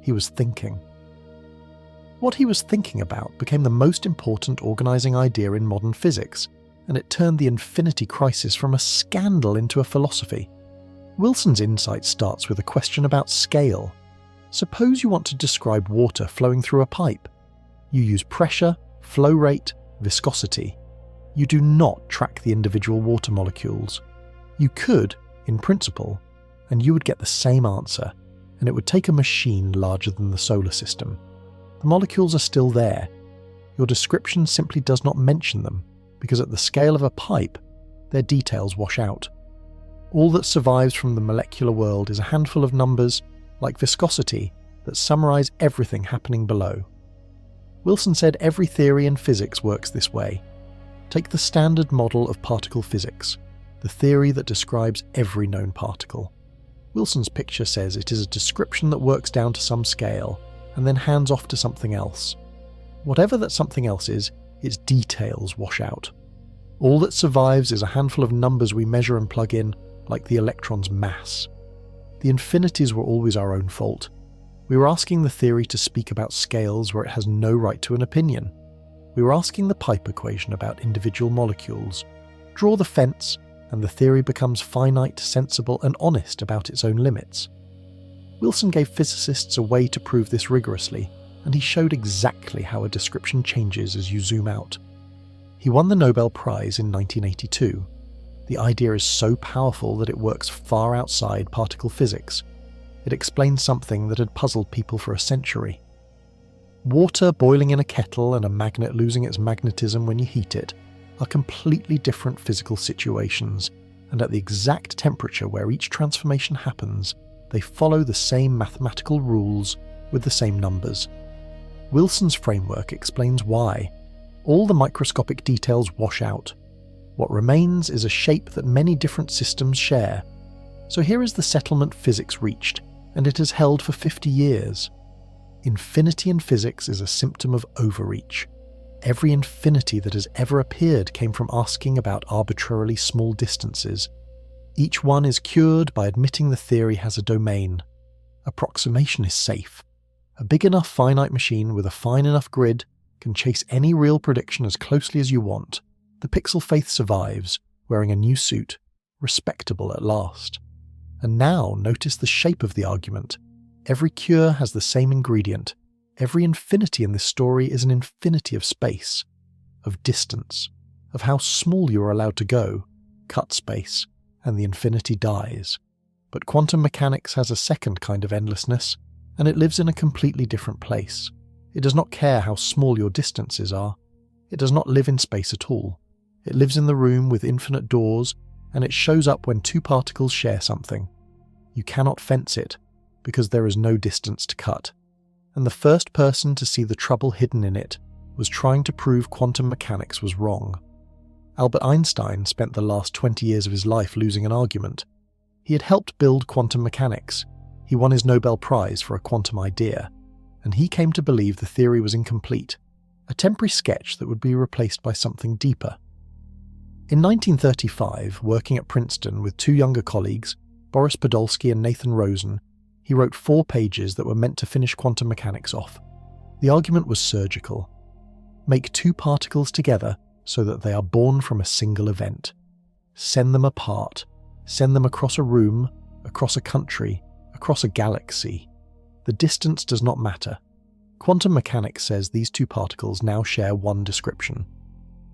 He was thinking. What he was thinking about became the most important organizing idea in modern physics, and it turned the infinity crisis from a scandal into a philosophy. Wilson's insight starts with a question about scale. Suppose you want to describe water flowing through a pipe. You use pressure, flow rate, viscosity. You do not track the individual water molecules. You could, in principle, and you would get the same answer, and it would take a machine larger than the solar system. The molecules are still there. Your description simply does not mention them, because at the scale of a pipe, their details wash out. All that survives from the molecular world is a handful of numbers, like viscosity, that summarize everything happening below. Wilson said every theory in physics works this way. Take the standard model of particle physics, the theory that describes every known particle. Wilson's picture says it is a description that works down to some scale, and then hands off to something else. Whatever that something else is, its details wash out. All that survives is a handful of numbers we measure and plug in, like the electron's mass. The infinities were always our own fault. We were asking the theory to speak about scales where it has no right to an opinion. We were asking the pipe equation about individual molecules. Draw the fence, and the theory becomes finite, sensible, and honest about its own limits. Wilson gave physicists a way to prove this rigorously, and he showed exactly how a description changes as you zoom out. He won the Nobel Prize in 1982. The idea is so powerful that it works far outside particle physics. It explains something that had puzzled people for a century. Water boiling in a kettle and a magnet losing its magnetism when you heat it are completely different physical situations, and at the exact temperature where each transformation happens, they follow the same mathematical rules with the same numbers. Wilson's framework explains why. All the microscopic details wash out. What remains is a shape that many different systems share. So here is the settlement physics reached, and it has held for 50 years. Infinity in physics is a symptom of overreach. Every infinity that has ever appeared came from asking about arbitrarily small distances. Each one is cured by admitting the theory has a domain. Approximation is safe. A big enough finite machine with a fine enough grid can chase any real prediction as closely as you want. The pixel faith survives, wearing a new suit, respectable at last. And now notice the shape of the argument. Every cure has the same ingredient. Every infinity in this story is an infinity of space, of distance, of how small you are allowed to go, cut space, and the infinity dies. But quantum mechanics has a second kind of endlessness, and it lives in a completely different place. It does not care how small your distances are. It does not live in space at all. It lives in the room with infinite doors, and it shows up when two particles share something. You cannot fence it, because there is no distance to cut. And the first person to see the trouble hidden in it was trying to prove quantum mechanics was wrong. Albert Einstein spent the last 20 years of his life losing an argument. He had helped build quantum mechanics. He won his Nobel Prize for a quantum idea, and he came to believe the theory was incomplete, a temporary sketch that would be replaced by something deeper. In 1935, working at Princeton with two younger colleagues, Boris Podolsky and Nathan Rosen, he wrote 4 pages that were meant to finish quantum mechanics off. The argument was surgical. Make two particles together so that they are born from a single event. Send them apart. Send them across a room, across a country, across a galaxy. The distance does not matter. Quantum mechanics says these two particles now share one description.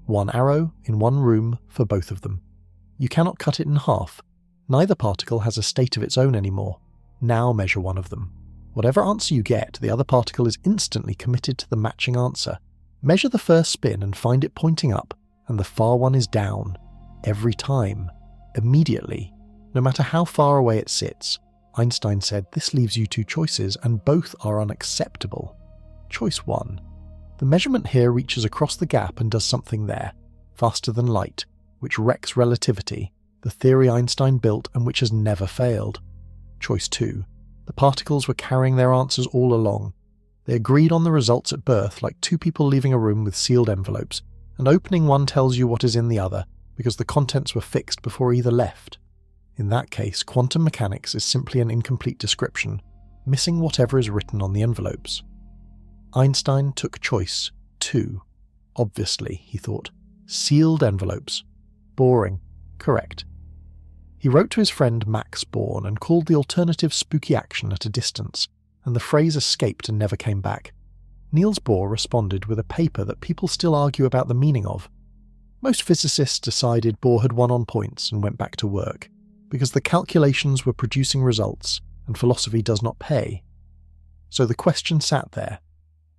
One arrow in one room for both of them. You cannot cut it in half. Neither particle has a state of its own anymore. Now measure one of them. Whatever answer you get, the other particle is instantly committed to the matching answer. Measure the first spin and find it pointing up, and the far one is down. Every time. Immediately. No matter how far away it sits. Einstein said this leaves you 2 choices, and both are unacceptable. Choice 1. The measurement here reaches across the gap and does something there, faster than light, which wrecks relativity, the theory Einstein built and which has never failed. Choice 2. The particles were carrying their answers all along. They agreed on the results at birth like 2 people leaving a room with sealed envelopes, and opening one tells you what is in the other, because the contents were fixed before either left. In that case, quantum mechanics is simply an incomplete description, missing whatever is written on the envelopes. Einstein took choice 2. Obviously, he thought. Sealed envelopes. Boring. Correct. He wrote to his friend Max Born and called the alternative spooky action at a distance, and the phrase escaped and never came back. Niels Bohr responded with a paper that people still argue about the meaning of. Most physicists decided Bohr had won on points and went back to work, because the calculations were producing results, and philosophy does not pay. So the question sat there.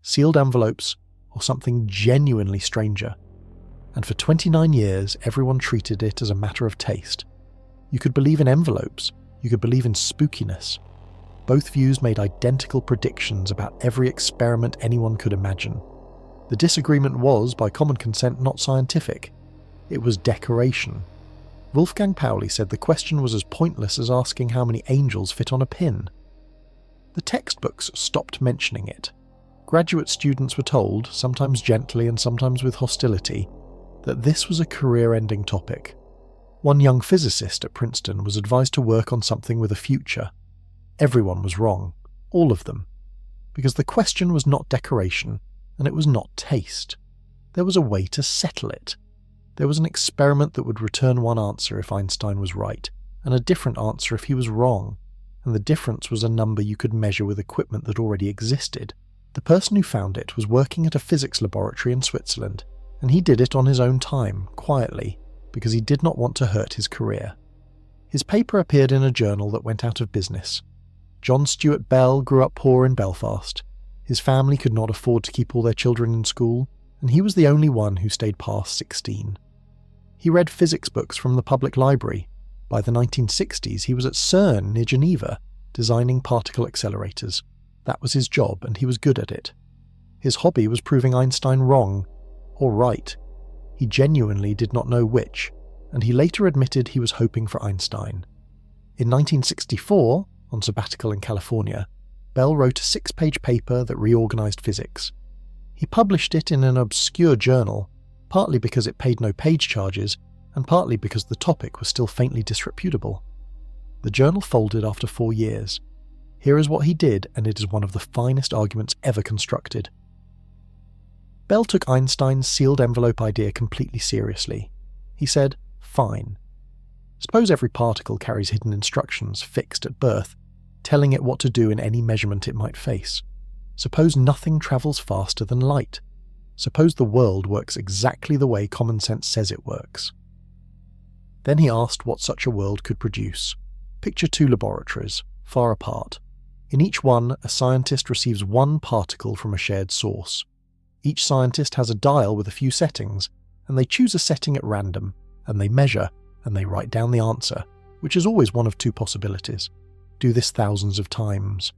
Sealed envelopes, or something genuinely stranger. and for 29 years everyone treated it as a matter of taste. You could believe in envelopes, you could believe in spookiness. Both views made identical predictions about every experiment anyone could imagine. The disagreement was, by common consent, not scientific. It was decoration. Wolfgang Pauli said the question was as pointless as asking how many angels fit on a pin. The textbooks stopped mentioning it. Graduate students were told, sometimes gently and sometimes with hostility, that this was a career-ending topic. One young physicist at Princeton was advised to work on something with a future. Everyone was wrong, all of them, because the question was not decoration, and it was not taste. There was a way to settle it. There was an experiment that would return one answer if Einstein was right, and a different answer if he was wrong, and the difference was a number you could measure with equipment that already existed. The person who found it was working at a physics laboratory in Switzerland, and he did it on his own time, quietly, because he did not want to hurt his career. His paper appeared in a journal that went out of business. John Stuart Bell grew up poor in Belfast. His family could not afford to keep all their children in school, and he was the only one who stayed past 16. He read physics books from the public library. By the 1960s, he was at CERN near Geneva, designing particle accelerators. That was his job, and he was good at it. His hobby was proving Einstein wrong, or right. He genuinely did not know which, and he later admitted he was hoping for Einstein. In 1964, on sabbatical in California, Bell wrote a 6-page paper that reorganized physics. He published it in an obscure journal, partly because it paid no page charges, and partly because the topic was still faintly disreputable. The journal folded after 4 years. Here is what he did, and it is one of the finest arguments ever constructed. Bell took Einstein's sealed envelope idea completely seriously. He said, "Fine. Suppose every particle carries hidden instructions fixed at birth, telling it what to do in any measurement it might face. Suppose nothing travels faster than light. Suppose the world works exactly the way common sense says it works." Then he asked what such a world could produce. Picture 2 laboratories, far apart. In each one, a scientist receives one particle from a shared source. Each scientist has a dial with a few settings, and they choose a setting at random, and they measure, and they write down the answer, which is always one of 2 possibilities. Do this thousands of times.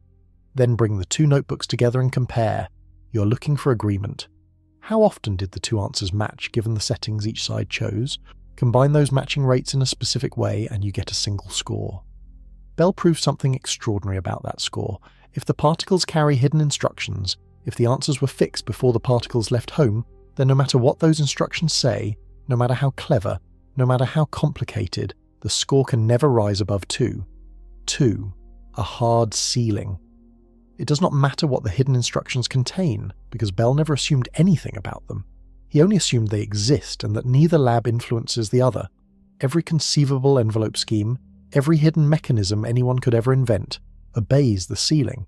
Then bring the 2 notebooks together and compare. You're looking for agreement. How often did the 2 answers match given the settings each side chose? Combine those matching rates in a specific way and you get a single score. Bell proved something extraordinary about that score. If the particles carry hidden instructions, if the answers were fixed before the particles left home, then no matter what those instructions say, no matter how clever, no matter how complicated, the score can never rise above 2. 2. A hard ceiling. It does not matter what the hidden instructions contain, because Bell never assumed anything about them. He only assumed they exist and that neither lab influences the other. Every conceivable envelope scheme, every hidden mechanism anyone could ever invent, obeys the ceiling.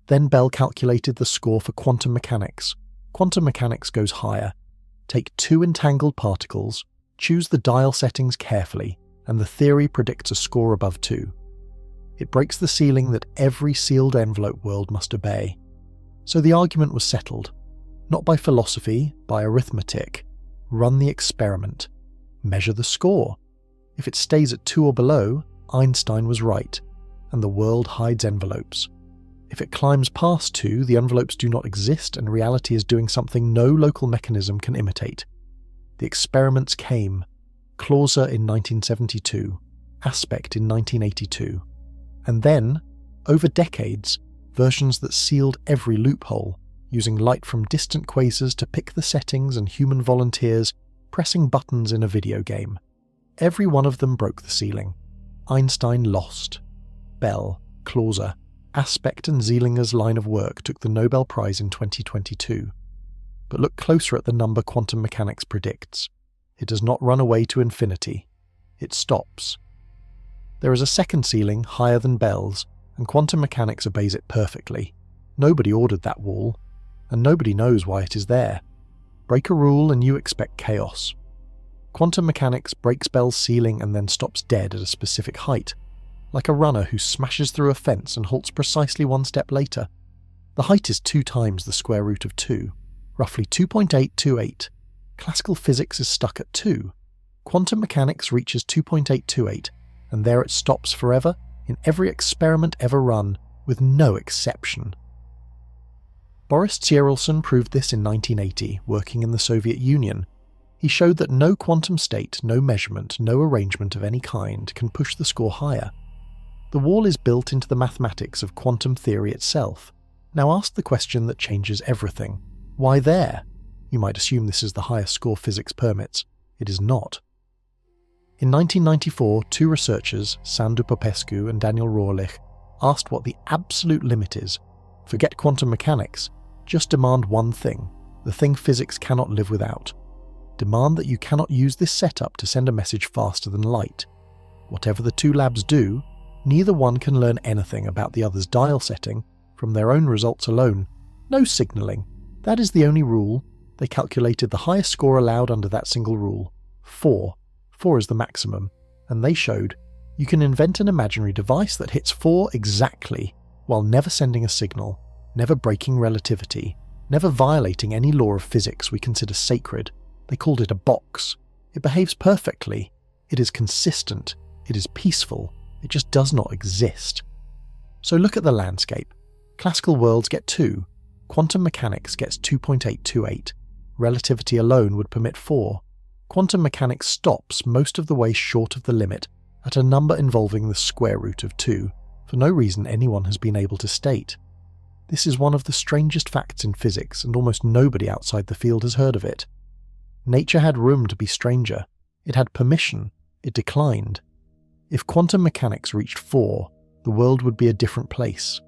Then Bell calculated the score for quantum mechanics. Quantum mechanics goes higher. Take 2 entangled particles, choose the dial settings carefully, and the theory predicts a score above 2. It breaks the ceiling that every sealed envelope world must obey. So the argument was settled. Not by philosophy, by arithmetic. Run the experiment. Measure the score. If it stays at 2 or below, Einstein was right, and the world hides envelopes. If it climbs past 2, the envelopes do not exist and reality is doing something no local mechanism can imitate. The experiments came. Clauser in 1972, Aspect in 1982. And then, over decades, versions that sealed every loophole, using light from distant quasars to pick the settings and human volunteers pressing buttons in a video game. Every one of them broke the ceiling. Einstein lost. Bell, Clauser, Aspect and Zeilinger's line of work took the Nobel Prize in 2022. But look closer at the number quantum mechanics predicts. It does not run away to infinity. It stops. There is a second ceiling higher than Bell's, and quantum mechanics obeys it perfectly. Nobody ordered that wall, and nobody knows why it is there. Break a rule and you expect chaos. Quantum mechanics breaks Bell's ceiling and then stops dead at a specific height, like a runner who smashes through a fence and halts precisely 1 step later. The height is 2 times the square root of 2, roughly 2.828. Classical physics is stuck at 2. Quantum mechanics reaches 2.828, and there it stops forever in every experiment ever run, with no exception. Boris Cyrulson proved this in 1980, working in the Soviet Union. He showed that no quantum state, no measurement, no arrangement of any kind can push the score higher. The wall is built into the mathematics of quantum theory itself. Now ask the question that changes everything. Why there? You might assume this is the highest score physics permits. It is not. In 1994, two researchers, Sandu Popescu and Daniel Rohrlich, asked what the absolute limit is. Forget quantum mechanics, just demand one thing, the thing physics cannot live without. Demand that you cannot use this setup to send a message faster than light. Whatever the two labs do, neither one can learn anything about the other's dial setting from their own results alone. No signalling. That is the only rule. They calculated the highest score allowed under that single rule. 4. 4 is the maximum. And they showed you can invent an imaginary device that hits 4 exactly, while never sending a signal, never breaking relativity, never violating any law of physics we consider sacred. They called it a box. It behaves perfectly. It is consistent. It is peaceful. It just does not exist. So look at the landscape. Classical worlds get 2. Quantum mechanics gets 2.828. Relativity alone would permit 4. Quantum mechanics stops most of the way short of the limit at a number involving the square root of 2, for no reason anyone has been able to state. This is one of the strangest facts in physics, and almost nobody outside the field has heard of it. Nature had room to be stranger. It had permission. It declined. If quantum mechanics reached 4, the world would be a different place.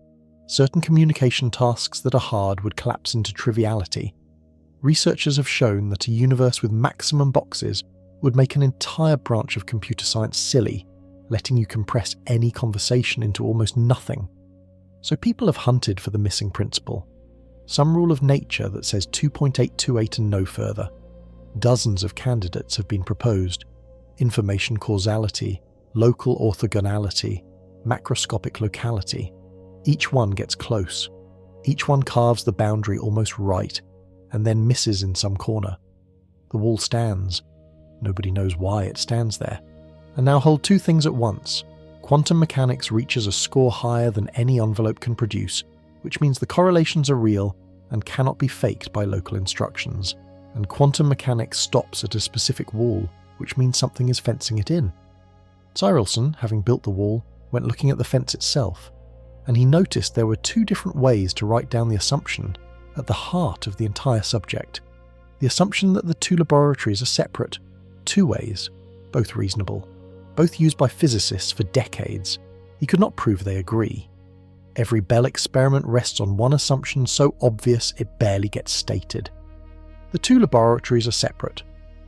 Certain communication tasks that are hard would collapse into triviality. Researchers have shown that a universe with maximum boxes would make an entire branch of computer science silly, letting you compress any conversation into almost nothing. So people have hunted for the missing principle. Some rule of nature that says 2.828 and no further. Dozens of candidates have been proposed. Information causality, local orthogonality, macroscopic locality. Each one gets close. Each one carves the boundary almost right, and then misses in some corner. The wall stands. Nobody knows why it stands there. And now hold two things at once. Quantum mechanics reaches a score higher than any envelope can produce, which means the correlations are real and cannot be faked by local instructions. And quantum mechanics stops at a specific wall, which means something is fencing it in. Cyrulson, having built the wall, went looking at the fence itself, and he noticed there were two different ways to write down the assumption at the heart of the entire subject. The assumption that the two laboratories are separate. 2 ways, both reasonable, both used by physicists for decades. He could not prove they agree. Every Bell experiment rests on one assumption so obvious it barely gets stated. The two laboratories are separate.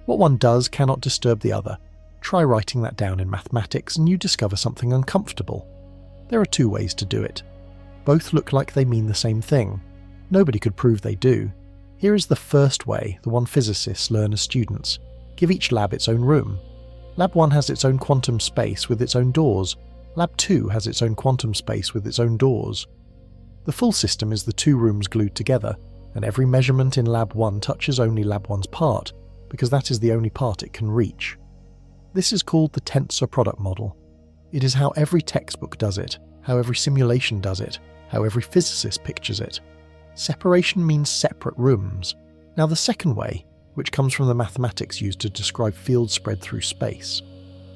What one does cannot disturb the other. Try writing that down in mathematics and you discover something uncomfortable. There are 2 ways to do it. Both look like they mean the same thing. Nobody could prove they do. Here is the first way, the one physicists learn as students. Give each lab its own room. Lab 1 has its own quantum space with its own doors. Lab 2 has its own quantum space with its own doors. The full system is the 2 rooms glued together, and every measurement in Lab 1 touches only Lab 1's part, because that is the only part it can reach. This is called the tensor product model. It is how every textbook does it, how every simulation does it, how every physicist pictures it. Separation means separate rooms. Now the second way, which comes from the mathematics used to describe fields spread through space.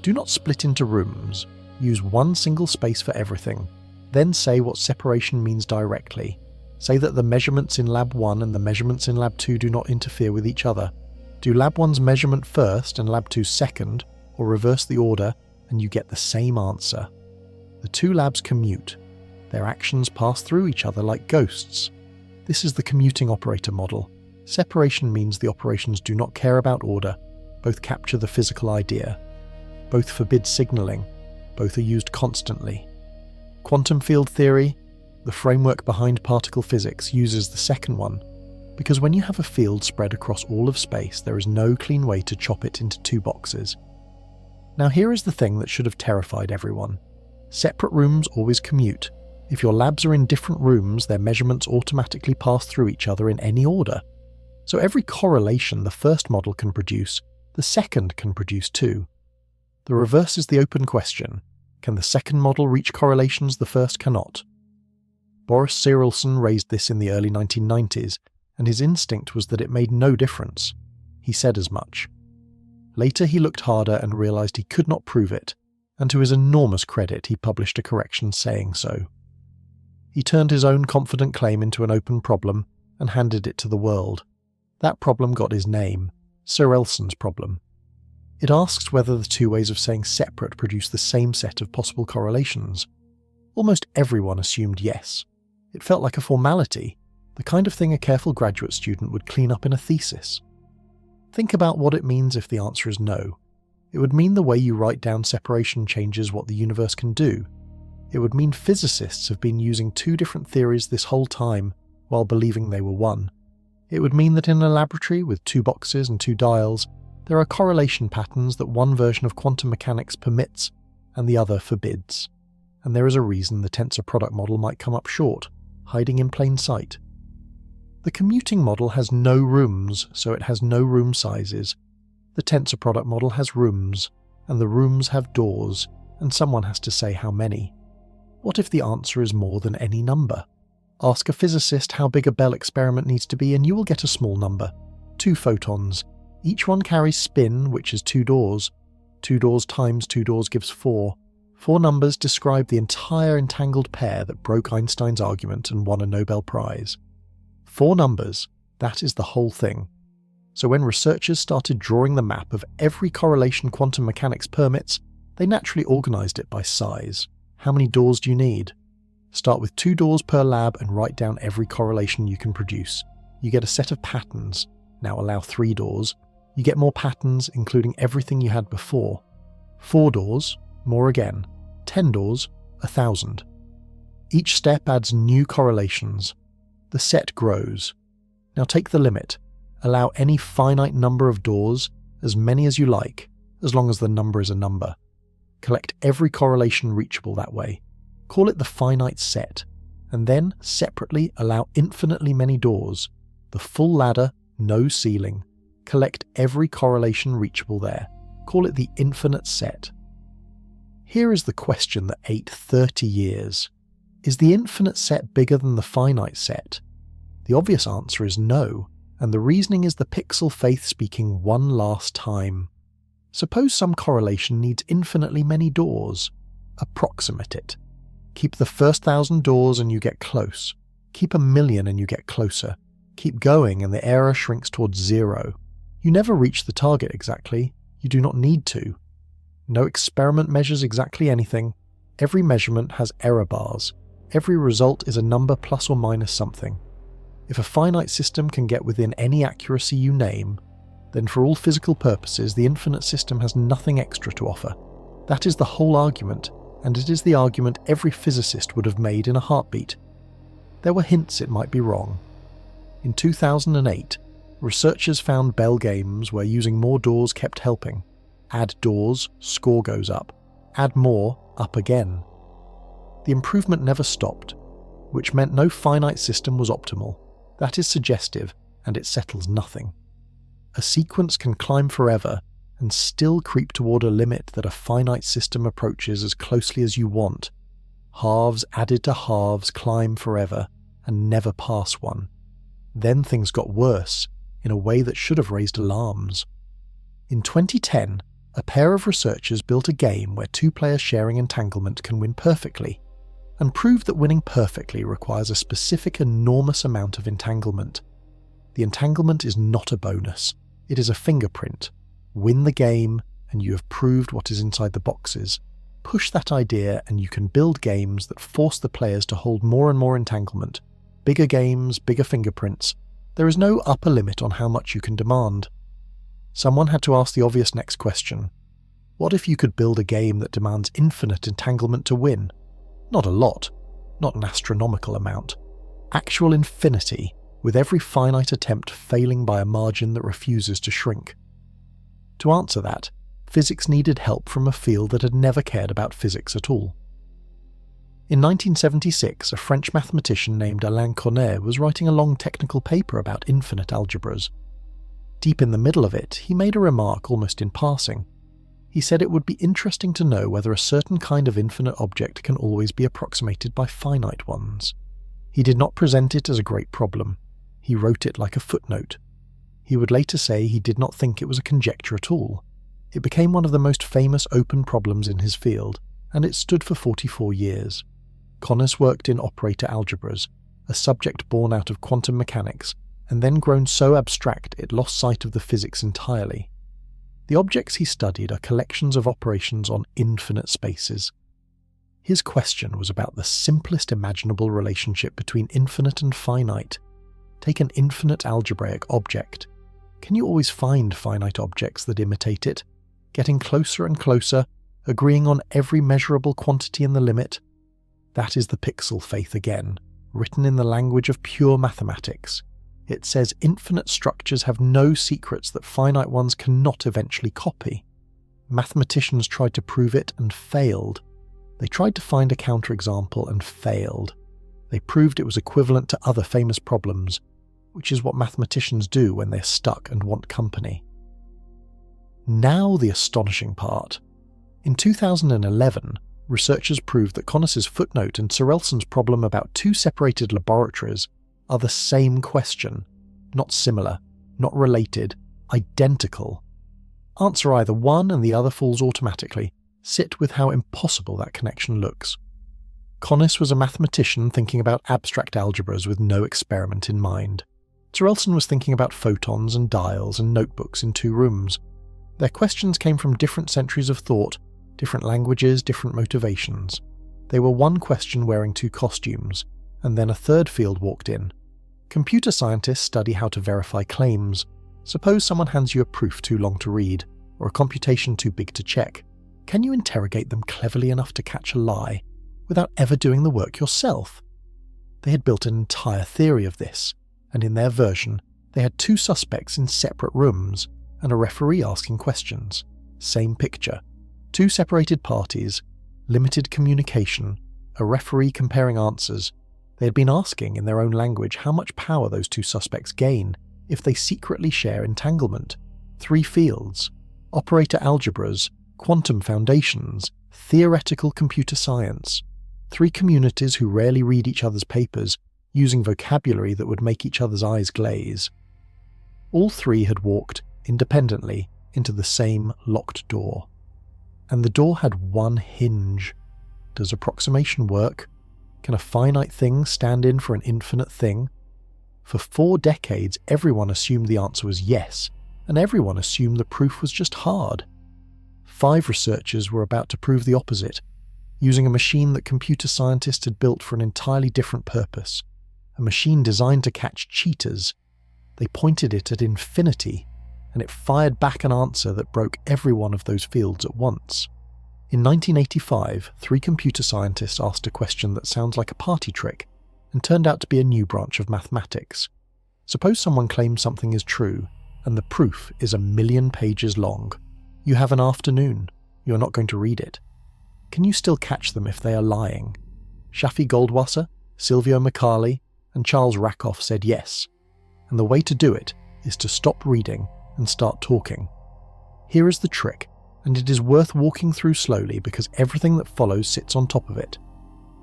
Do not split into rooms. Use one single space for everything. Then say what separation means directly. Say that the measurements in Lab 1 and the measurements in Lab 2 do not interfere with each other. Do Lab 1's measurement first and Lab 2's second, or reverse the order, and you get the same answer. The 2 labs commute. Their actions pass through each other like ghosts. This is the commuting operator model. Separation means the operations do not care about order. Both capture the physical idea. Both forbid signaling. Both are used constantly. Quantum field theory, the framework behind particle physics, uses the second one, because when you have a field spread across all of space, there is no clean way to chop it into 2 boxes. Now here is the thing that should have terrified everyone. Separate rooms always commute. If your labs are in different rooms, their measurements automatically pass through each other in any order. So every correlation the first model can produce, the second can produce too. The reverse is the open question. Can the second model reach correlations the first cannot? Boris Cyrulson raised this in the early 1990s, and his instinct was that it made no difference. He said as much. Later he looked harder and realized he could not prove it, and to his enormous credit he published a correction saying so. He turned his own confident claim into an open problem and handed it to the world. That problem got his name, Cyrulson's problem. It asks whether the two ways of saying separate produce the same set of possible correlations. Almost everyone assumed yes. It felt like a formality, the kind of thing a careful graduate student would clean up in a thesis. Think about what it means if the answer is no. It would mean the way you write down separation changes what the universe can do. It would mean physicists have been using two different theories this whole time while believing they were one. It would mean that in a laboratory with two boxes and two dials, there are correlation patterns that one version of quantum mechanics permits and the other forbids. And there is a reason the tensor product model might come up short, hiding in plain sight. The commuting model has no rooms, so it has no room sizes. The tensor product model has rooms, and the rooms have doors, and someone has to say how many. What if the answer is more than any number? Ask a physicist how big a Bell experiment needs to be and you will get a small number. 2 photons. Each one carries spin, which is 2 doors. 2 doors times 2 doors gives 4. 4 numbers describe the entire entangled pair that broke Einstein's argument and won a Nobel Prize. 4 numbers, that is the whole thing. So when researchers started drawing the map of every correlation quantum mechanics permits, they naturally organized it by size. How many doors do you need? Start with 2 doors per lab and write down every correlation you can produce. You get a set of patterns. Now allow 3 doors. You get more patterns, including everything you had before. 4 doors, more again. 10 doors, 1,000. Each step adds new correlations. The set grows. Now take the limit. Allow any finite number of doors, as many as you like, as long as the number is a number. Collect every correlation reachable that way. Call it the finite set, and then, separately, allow infinitely many doors. The full ladder, no ceiling. Collect every correlation reachable there. Call it the infinite set. Here is the question that ate 30 years. Is the infinite set bigger than the finite set? The obvious answer is no, and the reasoning is the pixel faith speaking one last time. Suppose some correlation needs infinitely many doors. Approximate it. Keep the first 1,000 doors and you get close. Keep 1,000,000 and you get closer. Keep going and the error shrinks towards 0. You never reach the target exactly. You do not need to. No experiment measures exactly anything. Every measurement has error bars. Every result is a number plus or minus something. If a finite system can get within any accuracy you name, then for all physical purposes the infinite system has nothing extra to offer. That is the whole argument, and it is the argument every physicist would have made in a heartbeat. There were hints it might be wrong. In 2008, researchers found Bell games where using more doors kept helping. Add doors, score goes up. Add more, up again. The improvement never stopped, which meant no finite system was optimal. That is suggestive, and it settles nothing. A sequence can climb forever and still creep toward a limit that a finite system approaches as closely as you want. Halves added to halves climb forever and never pass one. Then things got worse, in a way that should have raised alarms. In 2010, a pair of researchers built a game where 2 players sharing entanglement can win perfectly, and proved that winning perfectly requires a specific enormous amount of entanglement. The entanglement is not a bonus, it is a fingerprint. Win the game, and you have proved what is inside the boxes. Push that idea and you can build games that force the players to hold more and more entanglement. Bigger games, bigger fingerprints. There is no upper limit on how much you can demand. Someone had to ask the obvious next question. What if you could build a game that demands infinite entanglement to win? Not a lot, not an astronomical amount. Actual infinity, with every finite attempt failing by a margin that refuses to shrink. To answer that, physics needed help from a field that had never cared about physics at all. In 1976, a French mathematician named Alain Cornet was writing a long technical paper about infinite algebras. Deep in the middle of it, he made a remark almost in passing. He said it would be interesting to know whether a certain kind of infinite object can always be approximated by finite ones. He did not present it as a great problem. He wrote it like a footnote. He would later say he did not think it was a conjecture at all. It became one of the most famous open problems in his field, and it stood for 44 years. Connors worked in operator algebras, a subject born out of quantum mechanics, and then grown so abstract it lost sight of the physics entirely. The objects he studied are collections of operations on infinite spaces. His question was about the simplest imaginable relationship between infinite and finite. Take an infinite algebraic object. Can you always find finite objects that imitate it, getting closer and closer, agreeing on every measurable quantity in the limit? That is the pixel faith again, written in the language of pure mathematics. It says infinite structures have no secrets that finite ones cannot eventually copy. Mathematicians tried to prove it and failed. They tried to find a counterexample and failed. They proved it was equivalent to other famous problems, which is what mathematicians do when they're stuck and want company. Now the astonishing part. In 2011, researchers proved that Connes's footnote and Sorelson's problem about two separated laboratories are the same question, not similar, not related, identical. Answer either one and the other falls automatically. Sit with how impossible that connection looks. Connes was a mathematician thinking about abstract algebras with no experiment in mind. Sorelson was thinking about photons and dials and notebooks in 2 rooms. Their questions came from different centuries of thought, different languages, different motivations. They were one question wearing 2 costumes, and then a third field walked in. Computer scientists study how to verify claims. Suppose someone hands you a proof too long to read, or a computation too big to check. Can you interrogate them cleverly enough to catch a lie, without ever doing the work yourself? They had built an entire theory of this, and in their version, they had 2 suspects in separate rooms, and a referee asking questions. Same picture. 2 separated parties, limited communication, a referee comparing answers. They had been asking in their own language how much power those 2 suspects gain if they secretly share entanglement. 3 fields, operator algebras, quantum foundations, theoretical computer science. 3 communities who rarely read each other's papers, using vocabulary that would make each other's eyes glaze. All 3 had walked, independently, into the same locked door. And the door had one hinge. Does approximation work? Can a finite thing stand in for an infinite thing? For 4 decades, everyone assumed the answer was yes, and everyone assumed the proof was just hard. 5 researchers were about to prove the opposite, using a machine that computer scientists had built for an entirely different purpose, a machine designed to catch cheaters. They pointed it at infinity, and it fired back an answer that broke every one of those fields at once. In 1985, 3 computer scientists asked a question that sounds like a party trick, and turned out to be a new branch of mathematics. Suppose someone claims something is true, and the proof is 1,000,000 pages long. You have an afternoon. You're not going to read it. Can you still catch them if they are lying? Shafi Goldwasser, Silvio Micali, and Charles Rakoff said yes, and the way to do it is to stop reading and start talking. Here is the trick, and it is worth walking through slowly because everything that follows sits on top of it.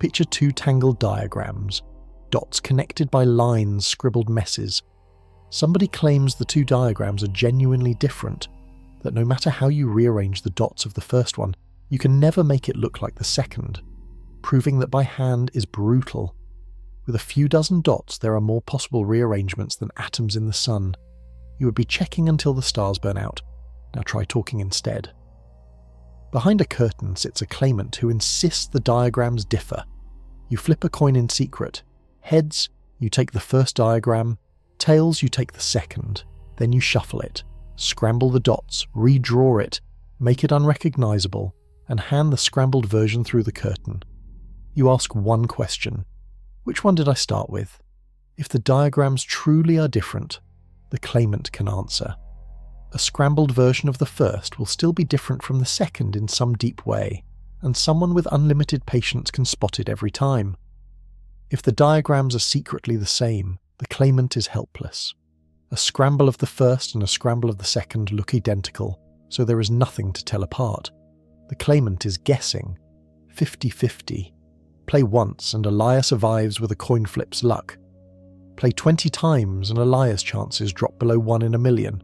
Picture 2 tangled diagrams, dots connected by lines, scribbled messes. Somebody claims the 2 diagrams are genuinely different, that no matter how you rearrange the dots of the first one, you can never make it look like the second, proving that by hand is brutal. With a few dozen dots, there are more possible rearrangements than atoms in the sun. You would be checking until the stars burn out. Now try talking instead. Behind a curtain sits a claimant who insists the diagrams differ. You flip a coin in secret. Heads, you take the first diagram. Tails, you take the second. Then you shuffle it, scramble the dots, redraw it, make it unrecognizable, and hand the scrambled version through the curtain. You ask one question. Which one did I start with? If the diagrams truly are different, the claimant can answer. A scrambled version of the first will still be different from the second in some deep way. and someone with unlimited patience can spot it every time. If the diagrams are secretly the same, the claimant is helpless. A scramble of the first and a scramble of the second look identical, so there is nothing to tell apart. The claimant is guessing. 50-50. Play once and a liar survives with a coin flip's luck. Play 20 times and a liar's chances drop below 1 in a million.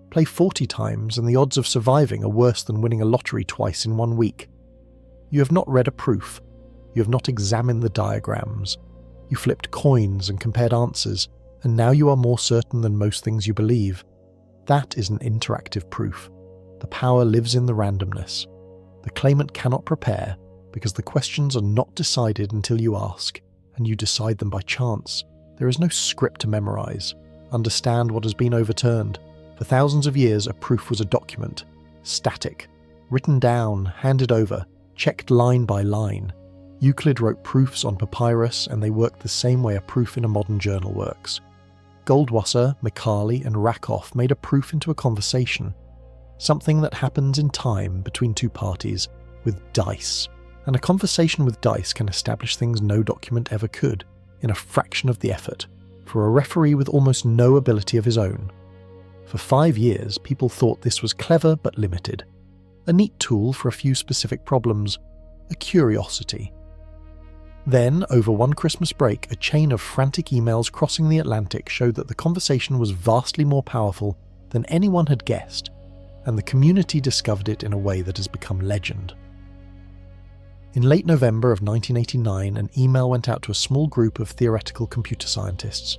Play 40 times and the odds of surviving are worse than winning a lottery twice in 1 week. You have not read a proof. You have not examined the diagrams. You flipped coins and compared answers, and now you are more certain than most things you believe. That is an interactive proof. The power lives in the randomness. The claimant cannot prepare because the questions are not decided until you ask, and you decide them by chance. There is no script to memorize. Understand what has been overturned. For thousands of years, a proof was a document, static, written down, handed over, checked line by line. Euclid wrote proofs on papyrus, and they worked the same way a proof in a modern journal works. Goldwasser, Macaulay, and Rakoff made a proof into a conversation, something that happens in time between two parties, with dice. And a conversation with dice can establish things no document ever could, in a fraction of the effort, for a referee with almost no ability of his own. For 5 years, people thought this was clever but limited. A neat tool for a few specific problems, a curiosity. Then, over one Christmas break, a chain of frantic emails crossing the Atlantic showed that the conversation was vastly more powerful than anyone had guessed, and the community discovered it in a way that has become legend. In late November of 1989, an email went out to a small group of theoretical computer scientists.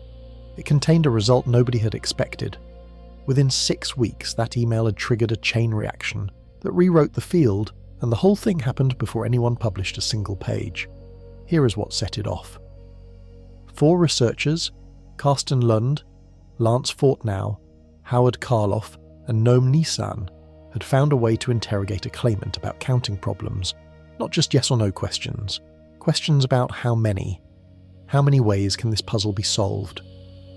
It contained a result nobody had expected. Within 6 weeks, that email had triggered a chain reaction that rewrote the field, and the whole thing happened before anyone published a single page. Here is what set it off. 4 researchers, Karsten Lund, Lance Fortnow, Howard Karloff, and Noam Nisan, had found a way to interrogate a claimant about counting problems, not just yes or no questions. Questions about how many. How many ways can this puzzle be solved?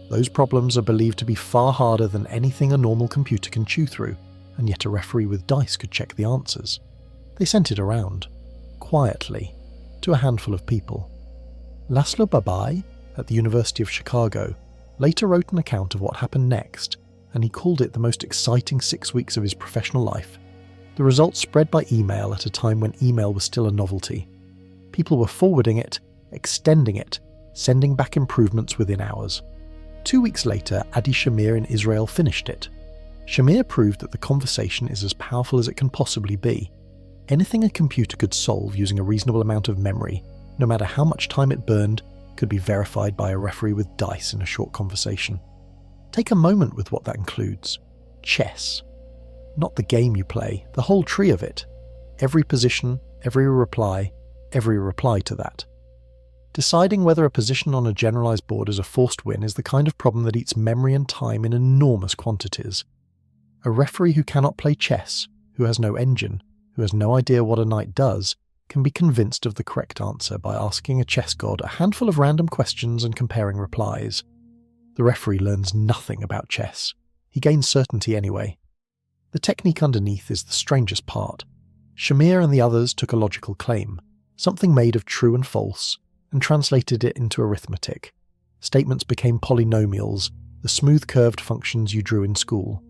Those problems are believed to be far harder than anything a normal computer can chew through, and yet a referee with dice could check the answers. They sent it around, quietly, to a handful of people. Laszlo Babai, at the University of Chicago, later wrote an account of what happened next, and he called it the most exciting 6 weeks of his professional life. The results spread by email at a time when email was still a novelty. People were forwarding it, extending it, sending back improvements within hours. 2 weeks later, Adi Shamir in Israel finished it. Shamir proved that the conversation is as powerful as it can possibly be. Anything a computer could solve using a reasonable amount of memory, no matter how much time it burned, could be verified by a referee with dice in a short conversation. Take a moment with what that includes. Chess. Not the game you play, the whole tree of it. Every position, every reply to that. Deciding whether a position on a generalized board is a forced win is the kind of problem that eats memory and time in enormous quantities. A referee who cannot play chess, who has no engine, who has no idea what a knight does, can be convinced of the correct answer by asking a chess god a handful of random questions and comparing replies. The referee learns nothing about chess. He gains certainty anyway. The technique underneath is the strangest part. Shamir and the others took a logical claim, something made of true and false, and translated it into arithmetic. Statements became polynomials, the smooth curved functions you drew in school.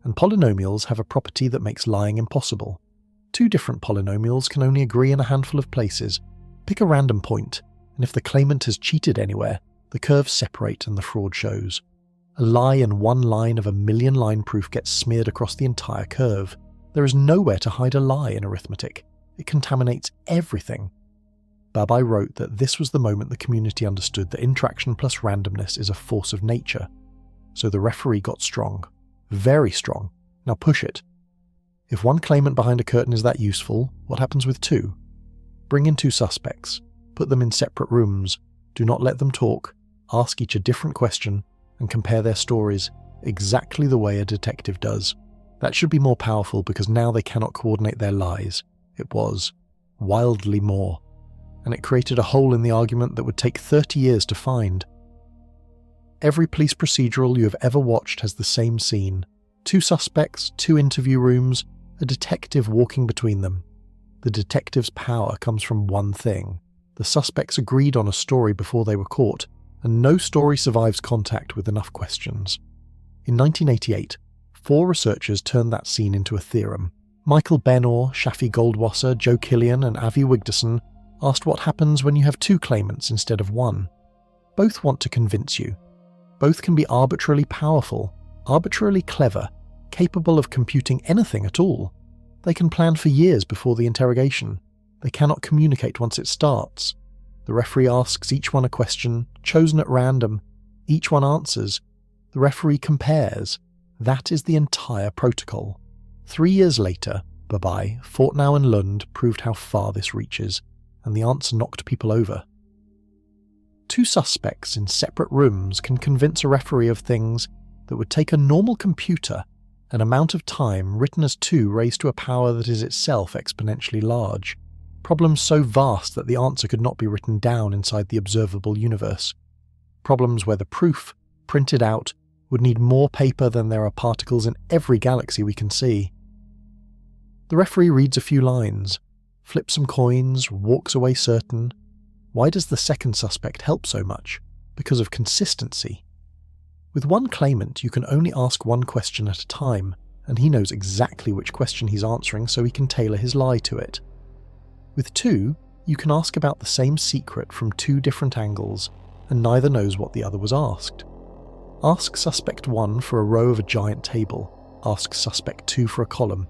And polynomials have a property that makes lying impossible. 2 different polynomials can only agree in a handful of places. Pick a random point, and if the claimant has cheated anywhere, the curves separate and the fraud shows. A lie in one line of a 1,000,000 line proof gets smeared across the entire curve. There is nowhere to hide a lie in arithmetic. It contaminates everything. Babai wrote that this was the moment the community understood that interaction plus randomness is a force of nature. So the referee got strong. Very strong. Now push it. If one claimant behind a curtain is that useful, what happens with 2? Bring in 2 suspects. Put them in separate rooms. Do not let them talk. Ask each a different question and compare their stories exactly the way a detective does. That should be more powerful because now they cannot coordinate their lies. It was. Wildly more. And it created a hole in the argument that would take 30 years to find. Every police procedural you have ever watched has the same scene. 2 suspects, 2 interview rooms, a detective walking between them. The detective's power comes from one thing. The suspects agreed on a story before they were caught, and no story survives contact with enough questions. In 1988, 4 researchers turned that scene into a theorem. Michael Benor, Shafi Goldwasser, Joe Killian, and Avi Wigderson asked what happens when you have 2 claimants instead of 1. Both want to convince you. Both can be arbitrarily powerful, arbitrarily clever, capable of computing anything at all. They can plan for years before the interrogation. They cannot communicate once it starts. The referee asks each one a question, chosen at random. Each one answers. The referee compares. That is the entire protocol. 3 years later, Babai, Fortnow and Lund proved how far this reaches, and the answer knocked people over. 2 suspects in separate rooms can convince a referee of things that would take a normal computer an amount of time written as 2 raised to a power that is itself exponentially large. Problems so vast that the answer could not be written down inside the observable universe. Problems where the proof, printed out, would need more paper than there are particles in every galaxy we can see. The referee reads a few lines, flips some coins, walks away certain. Why does the second suspect help so much? Because of consistency. With one claimant, you can only ask one question at a time, and he knows exactly which question he's answering so he can tailor his lie to it. With 2, you can ask about the same secret from 2 different angles, and neither knows what the other was asked. Ask suspect 1 for a row of a giant table. Ask suspect 2 for a column.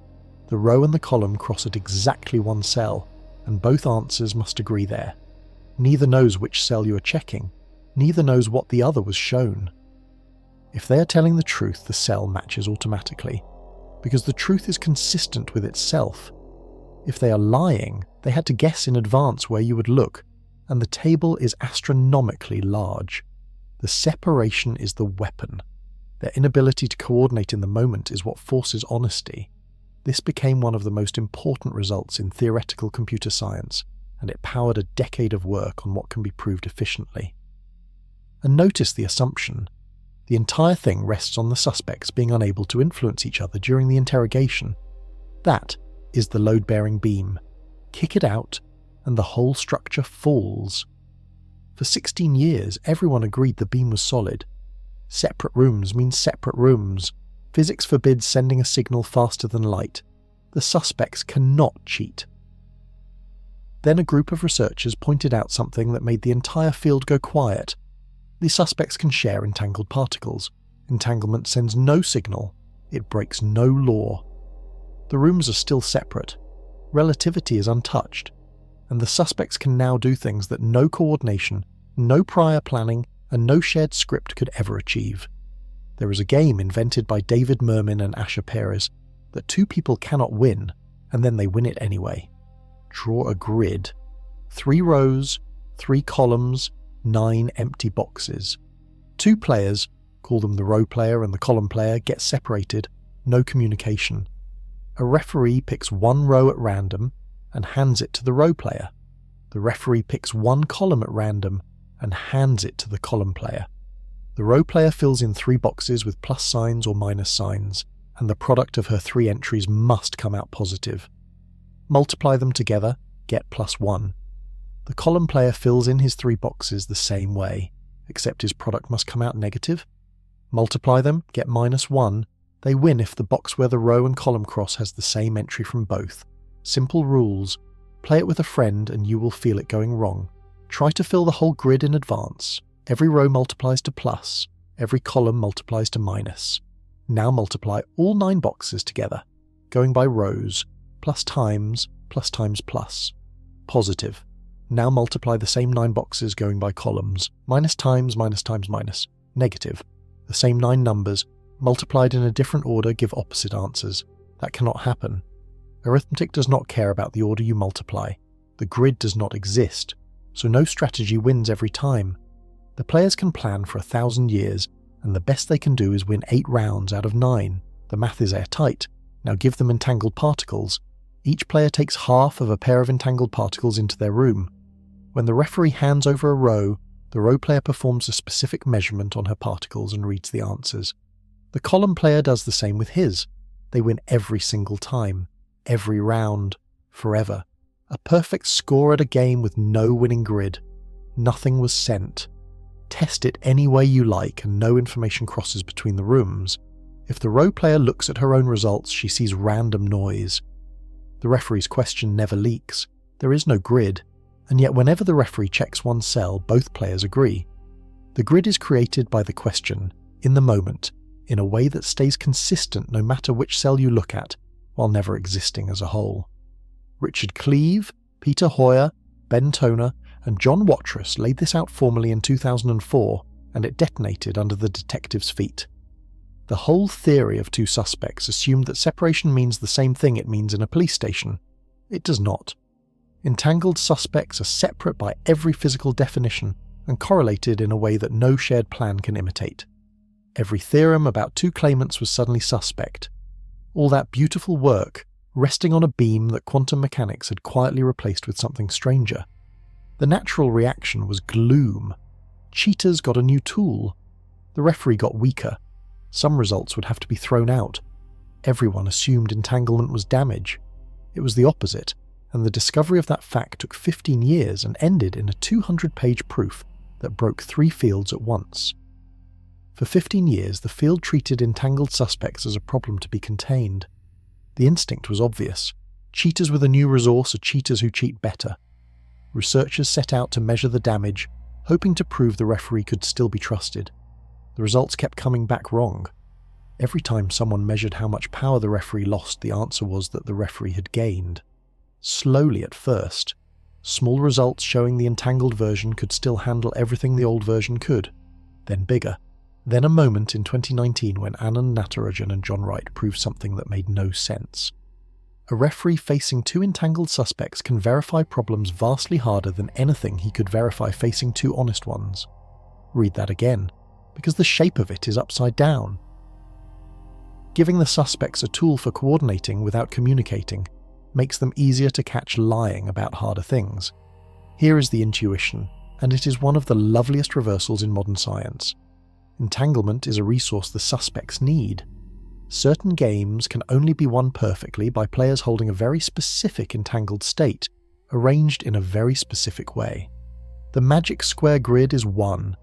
The row and the column cross at exactly one cell, and both answers must agree there. Neither knows which cell you are checking. Neither knows what the other was shown. If they are telling the truth, the cell matches automatically, because the truth is consistent with itself. If they are lying, they had to guess in advance where you would look, and the table is astronomically large. The separation is the weapon. Their inability to coordinate in the moment is what forces honesty. This became one of the most important results in theoretical computer science, and it powered a decade of work on what can be proved efficiently. And notice the assumption. The entire thing rests on the suspects being unable to influence each other during the interrogation. That is the load-bearing beam. Kick it out, and the whole structure falls. For 16 years, everyone agreed the beam was solid. Separate rooms mean separate rooms. Physics forbids sending a signal faster than light. The suspects cannot cheat. Then a group of researchers pointed out something that made the entire field go quiet. The suspects can share entangled particles. Entanglement sends no signal. It breaks no law. The rooms are still separate. Relativity is untouched. And the suspects can now do things that no coordination, no prior planning, and no shared script could ever achieve. There is a game invented by David Mermin and Asher Perez that 2 people cannot win, and then they win it anyway. Draw a grid. 3 rows, 3 columns, 9 empty boxes. 2 players, call them the row player and the column player, get separated, no communication. A referee picks 1 row at random and hands it to the row player. The referee picks 1 column at random and hands it to the column player. The row player fills in 3 boxes with plus signs or minus signs, and the product of her 3 entries must come out positive. Multiply them together, get +1. The column player fills in his 3 boxes the same way, except his product must come out negative. Multiply them, get -1. They win if the box where the row and column cross has the same entry from both. Simple rules. Play it with a friend and you will feel it going wrong. Try to fill the whole grid in advance. Every row multiplies to plus. Every column multiplies to minus. Now multiply all 9 boxes together, going by rows. Plus times, plus times plus. Positive. Now multiply the same 9 boxes going by columns. Minus times, minus times, minus. Negative. The same 9 numbers, multiplied in a different order, give opposite answers. That cannot happen. Arithmetic does not care about the order you multiply. The grid does not exist, so no strategy wins every time. The players can plan for 1,000 years, and the best they can do is win 8 rounds out of 9. The math is airtight. Now give them entangled particles. Each player takes half of a pair of entangled particles into their room. When the referee hands over a row, the row player performs a specific measurement on her particles and reads the answers. The column player does the same with his. They win every single time, every round, forever. A perfect score at a game with no winning grid. Nothing was sent. Test it any way you like and no information crosses between the rooms. If the row player looks at her own results, she sees random noise. The referee's question never leaks. There is no grid, and yet whenever the referee checks one cell, both players agree. The grid is created by the question, in the moment, in a way that stays consistent no matter which cell you look at, while never existing as a whole. Richard Cleave, Peter Hoyer, Ben Toner, and John Watrous laid this out formally in 2004, and it detonated under the detectives' feet. The whole theory of two suspects assumed that separation means the same thing it means in a police station. It does not. Entangled suspects are separate by every physical definition and correlated in a way that no shared plan can imitate. Every theorem about two claimants was suddenly suspect. All that beautiful work resting on a beam that quantum mechanics had quietly replaced with something stranger. The natural reaction was gloom. Cheaters got a new tool. The referee got weaker. Some results would have to be thrown out. Everyone assumed entanglement was damage. It was the opposite, and the discovery of that fact took 15 years and ended in a 200-page proof that broke 3 fields at once. For 15 years, the field treated entangled suspects as a problem to be contained. The instinct was obvious. Cheaters with a new resource are cheaters who cheat better. Researchers set out to measure the damage, hoping to prove the referee could still be trusted. The results kept coming back wrong. Every time someone measured how much power the referee lost, the answer was that the referee had gained. Slowly at first. Small results showing the entangled version could still handle everything the old version could. Then bigger. Then a moment in 2019 when Anand Natarajan and John Wright proved something that made no sense. A referee facing 2 entangled suspects can verify problems vastly harder than anything he could verify facing 2 honest ones. Read that again, because the shape of it is upside down. Giving the suspects a tool for coordinating without communicating makes them easier to catch lying about harder things. Here is the intuition, and it is one of the loveliest reversals in modern science. Entanglement is a resource the suspects need. Certain games can only be won perfectly by players holding a very specific entangled state, arranged in a very specific way. The magic square grid is 1.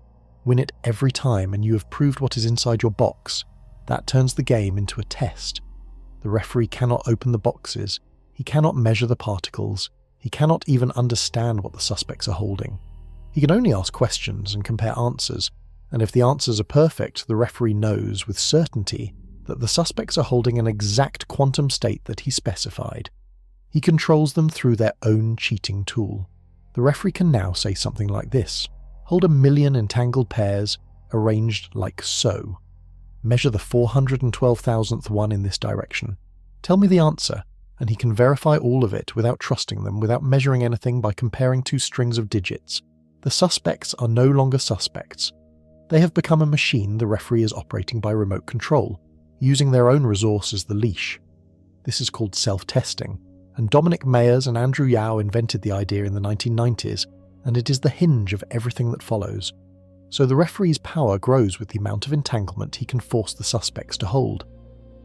Win it every time and you have proved what is inside your box. That turns the game into a test. The referee cannot open the boxes. He cannot measure the particles. He cannot even understand what the suspects are holding. He can only ask questions and compare answers, and if the answers are perfect, the referee knows with certainty that the suspects are holding an exact quantum state that he specified. He controls them through their own cheating tool. The referee can now say something like this: hold 1,000,000 entangled pairs, arranged like so. Measure the 412,000th one in this direction. Tell me the answer, and he can verify all of it without trusting them, without measuring anything, by comparing 2 strings of digits. The suspects are no longer suspects. They have become a machine the referee is operating by remote control, using their own resource as the leash. This is called self-testing, and Dominic Mayers and Andrew Yao invented the idea in the 1990s, and it is the hinge of everything that follows. So the referee's power grows with the amount of entanglement he can force the suspects to hold.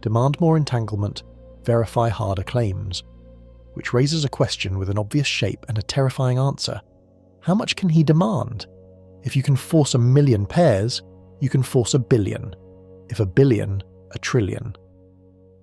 Demand more entanglement, verify harder claims. Which raises a question with an obvious shape and a terrifying answer. How much can he demand? If you can force 1,000,000 pairs, you can force 1,000,000,000. If 1,000,000,000, 1,000,000,000,000.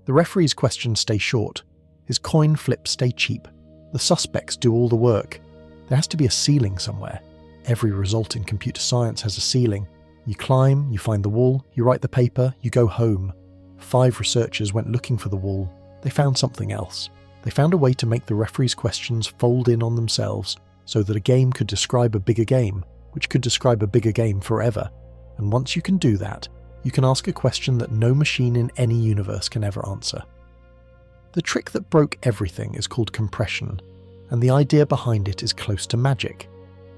The referee's questions stay short. His coin flips stay cheap. The suspects do all the work. There has to be a ceiling somewhere. Every result in computer science has a ceiling. You climb, you find the wall, you write the paper, you go home. 5 researchers went looking for the wall. They found something else. They found a way to make the referee's questions fold in on themselves so that a game could describe a bigger game, which could describe a bigger game forever. And once you can do that, you can ask a question that no machine in any universe can ever answer. The trick that broke everything is called compression, and the idea behind it is close to magic.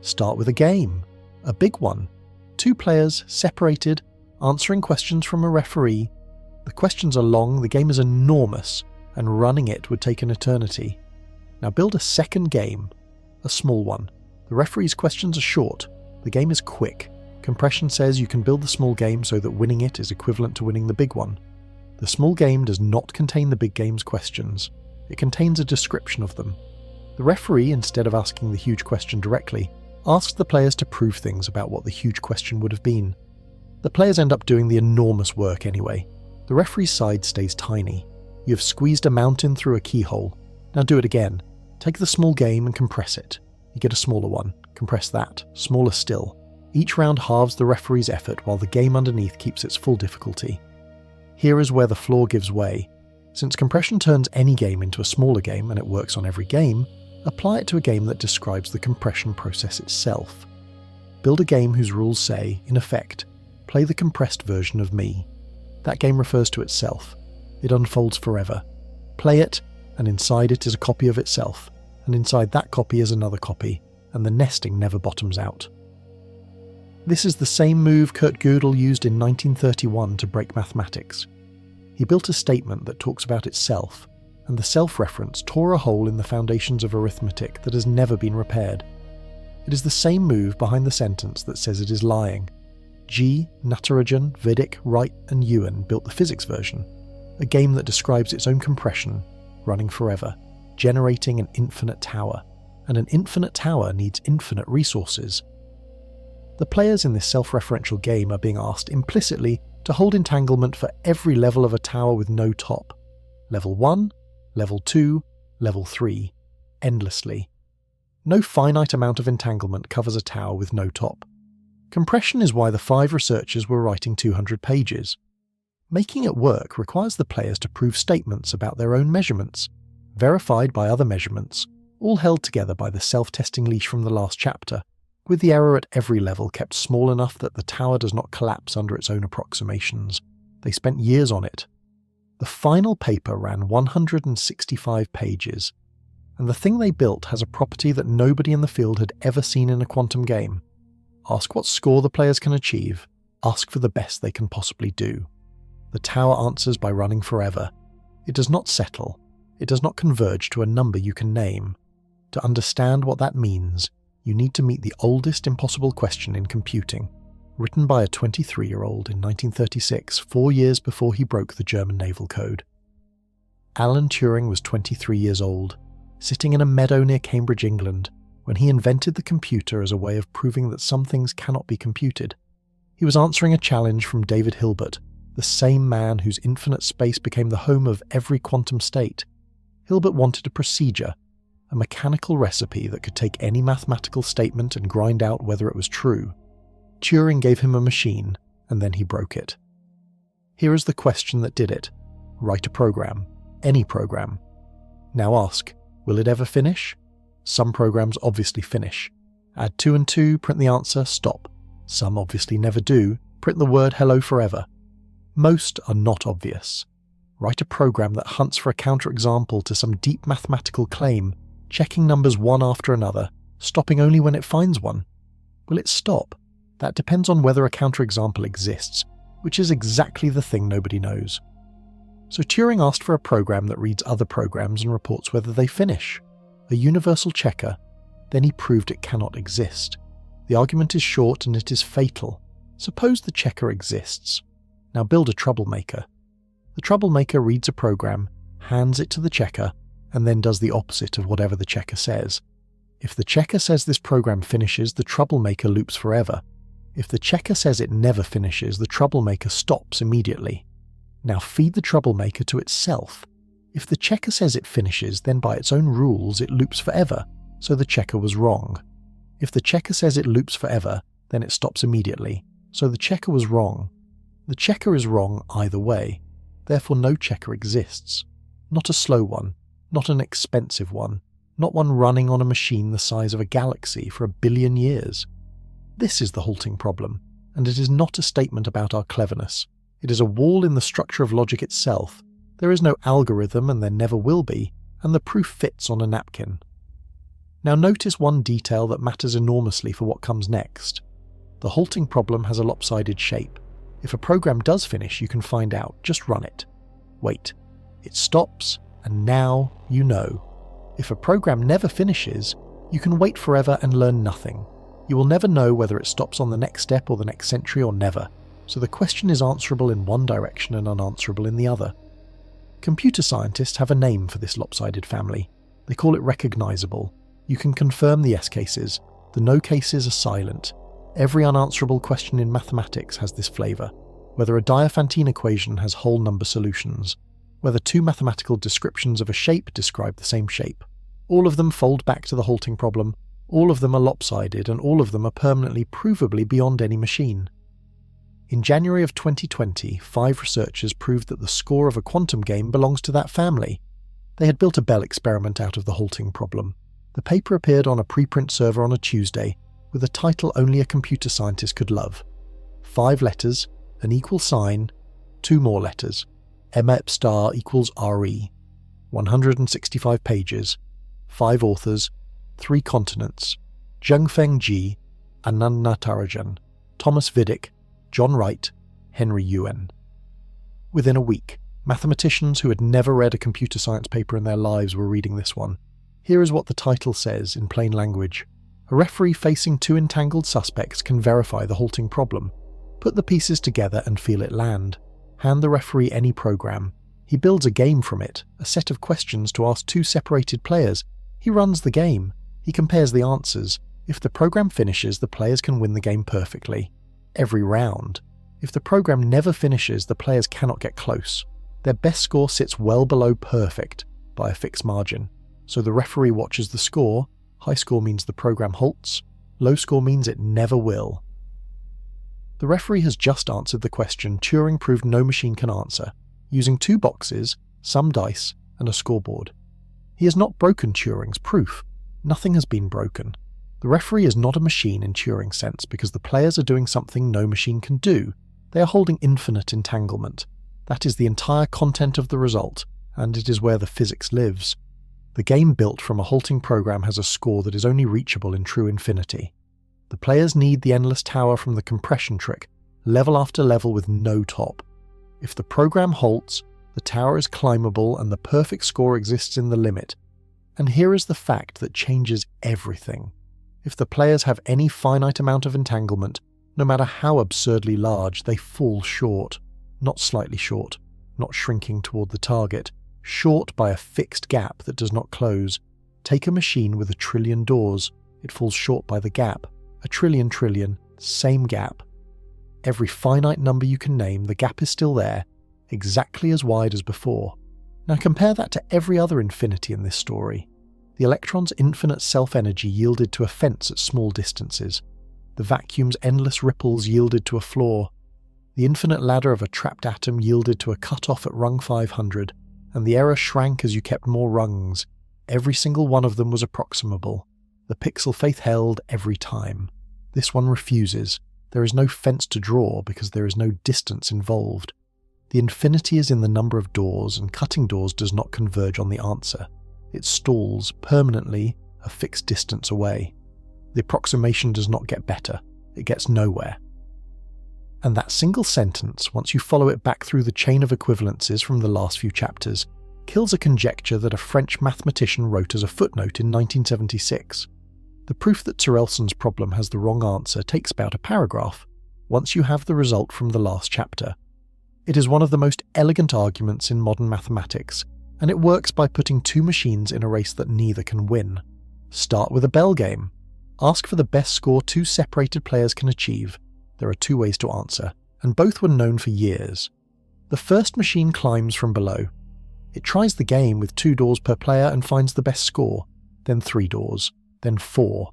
Start with a game, a big one. 2 players, separated, answering questions from a referee. The questions are long, the game is enormous, and running it would take an eternity. Now build a second game, a small one. The referee's questions are short. The game is quick. Compression says you can build the small game so that winning it is equivalent to winning the big one. The small game does not contain the big game's questions. It contains a description of them. The referee, instead of asking the huge question directly, asks the players to prove things about what the huge question would have been. The players end up doing the enormous work anyway. The referee's side stays tiny. You have squeezed a mountain through a keyhole. Now do it again. Take the small game and compress it. You get a smaller one. Compress that. Smaller still. Each round halves the referee's effort while the game underneath keeps its full difficulty. Here is where the flaw gives way. Since compression turns any game into a smaller game and it works on every game, apply it to a game that describes the compression process itself. Build a game whose rules say, in effect, play the compressed version of me. That game refers to itself. It unfolds forever. Play it, and inside it is a copy of itself, and inside that copy is another copy, and the nesting never bottoms out. This is the same move Kurt Gödel used in 1931 to break mathematics. He built a statement that talks about itself, and the self-reference tore a hole in the foundations of arithmetic that has never been repaired. It is the same move behind the sentence that says it is lying. G, Natarajan, Vedic, Wright and Ewan built the physics version, a game that describes its own compression, running forever, generating an infinite tower, and an infinite tower needs infinite resources. The players in this self-referential game are being asked implicitly to hold entanglement for every level of a tower with no top. Level 1, Level 2, Level 3, endlessly. No finite amount of entanglement covers a tower with no top. Compression is why the 5 researchers were writing 200 pages. Making it work requires the players to prove statements about their own measurements, verified by other measurements, all held together by the self-testing leash from the last chapter, with the error at every level kept small enough that the tower does not collapse under its own approximations. They spent years on it. The final paper ran 165 pages, and the thing they built has a property that nobody in the field had ever seen in a quantum game. Ask what score the players can achieve, ask for the best they can possibly do. The tower answers by running forever. It does not settle. It does not converge to a number you can name. To understand what that means, you need to meet the oldest impossible question in computing, written by a 23-year-old in 1936, 4 years before he broke the German naval code. Alan Turing was 23 years old, sitting in a meadow near Cambridge, England, when he invented the computer as a way of proving that some things cannot be computed. He was answering a challenge from David Hilbert, the same man whose infinite space became the home of every quantum state. Hilbert wanted a procedure, a mechanical recipe that could take any mathematical statement and grind out whether it was true. Turing gave him a machine, and then he broke it. Here is the question that did it. Write a program. Any program. Now ask, will it ever finish? Some programs obviously finish. Add 2 and 2, print the answer, stop. Some obviously never do, print the word hello forever. Most are not obvious. Write a program that hunts for a counterexample to some deep mathematical claim, checking numbers one after another, stopping only when it finds one. Will it stop? That depends on whether a counterexample exists, which is exactly the thing nobody knows. So Turing asked for a program that reads other programs and reports whether they finish. A universal checker. Then he proved it cannot exist. The argument is short and it is fatal. Suppose the checker exists. Now build a troublemaker. The troublemaker reads a program, hands it to the checker, and then does the opposite of whatever the checker says. If the checker says this program finishes, the troublemaker loops forever. If the checker says it never finishes, the troublemaker stops immediately. Now feed the troublemaker to itself. If the checker says it finishes, then by its own rules it loops forever, so the checker was wrong. If the checker says it loops forever, then it stops immediately, so the checker was wrong. The checker is wrong either way, therefore no checker exists. Not a slow one, not an expensive one, not one running on a machine the size of a galaxy for 1 billion years. This is the halting problem, and it is not a statement about our cleverness. It is a wall in the structure of logic itself. There is no algorithm and there never will be, and the proof fits on a napkin. Now notice one detail that matters enormously for what comes next. The halting problem has a lopsided shape. If a program does finish, you can find out. Just run it. Wait. It stops, and now you know. If a program never finishes, you can wait forever and learn nothing. You will never know whether it stops on the next step or the next century or never, so the question is answerable in one direction and unanswerable in the other. Computer scientists have a name for this lopsided family. They call it recognizable. You can confirm the yes cases. The no cases are silent. Every unanswerable question in mathematics has this flavor. Whether a Diophantine equation has whole number solutions. Whether two mathematical descriptions of a shape describe the same shape. All of them fold back to the halting problem. All of them are lopsided, and all of them are permanently provably beyond any machine. In January of 2020, 5 researchers proved that the score of a quantum game belongs to that family. They had built a Bell experiment out of the halting problem. The paper appeared on a preprint server on a Tuesday, with a title only a computer scientist could love. 5 letters, an equal sign, 2 more letters. MEP star equals RE. 165 pages. 5 authors, 3 continents. Zhengfeng Ji, Anand Natarajan, Thomas Vidic, John Wright, Henry Yuen. Within a week, mathematicians who had never read a computer science paper in their lives were reading this one. Here is what the title says in plain language. A referee facing 2 entangled suspects can verify the halting problem. Put the pieces together and feel it land. Hand the referee any program. He builds a game from it, a set of questions to ask 2 separated players. He runs the game. He compares the answers. If the program finishes, the players can win the game perfectly. Every round. If the program never finishes, the players cannot get close. Their best score sits well below perfect by a fixed margin. So the referee watches the score. High score means the program halts. Low score means it never will. The referee has just answered the question Turing proved no machine can answer, using 2 boxes, some dice, and a scoreboard. He has not broken Turing's proof. Nothing has been broken. The referee is not a machine in Turing's sense because the players are doing something no machine can do. They are holding infinite entanglement. That is the entire content of the result, and it is where the physics lives. The game built from a halting program has a score that is only reachable in true infinity. The players need the endless tower from the compression trick, level after level with no top. If the program halts, the tower is climbable and the perfect score exists in the limit. And here is the fact that changes everything. If the players have any finite amount of entanglement, no matter how absurdly large, they fall short. Not slightly short, not shrinking toward the target, short by a fixed gap that does not close. Take a machine with 1 trillion doors, it falls short by the gap. 1 trillion, same gap. Every finite number you can name, the gap is still there, exactly as wide as before. Now compare that to every other infinity in this story. The electron's infinite self-energy yielded to a fence at small distances. The vacuum's endless ripples yielded to a floor. The infinite ladder of a trapped atom yielded to a cut-off at rung 500, and the error shrank as you kept more rungs. Every single one of them was approximable. The pixel faith held every time. This one refuses. There is no fence to draw because there is no distance involved. The infinity is in the number of doors, and cutting doors does not converge on the answer. It stalls permanently a fixed distance away. The approximation does not get better. It gets nowhere. And that single sentence, once you follow it back through the chain of equivalences from the last few chapters, kills a conjecture that a French mathematician wrote as a footnote in 1976. The proof that Terelson's problem has the wrong answer takes about a paragraph, once you have the result from the last chapter. It is one of the most elegant arguments in modern mathematics, and it works by putting 2 machines in a race that neither can win. Start with a Bell game. Ask for the best score 2 separated players can achieve. There are 2 ways to answer, and both were known for years. The first machine climbs from below. It tries the game with 2 doors per player and finds the best score, then 3 doors, then 4.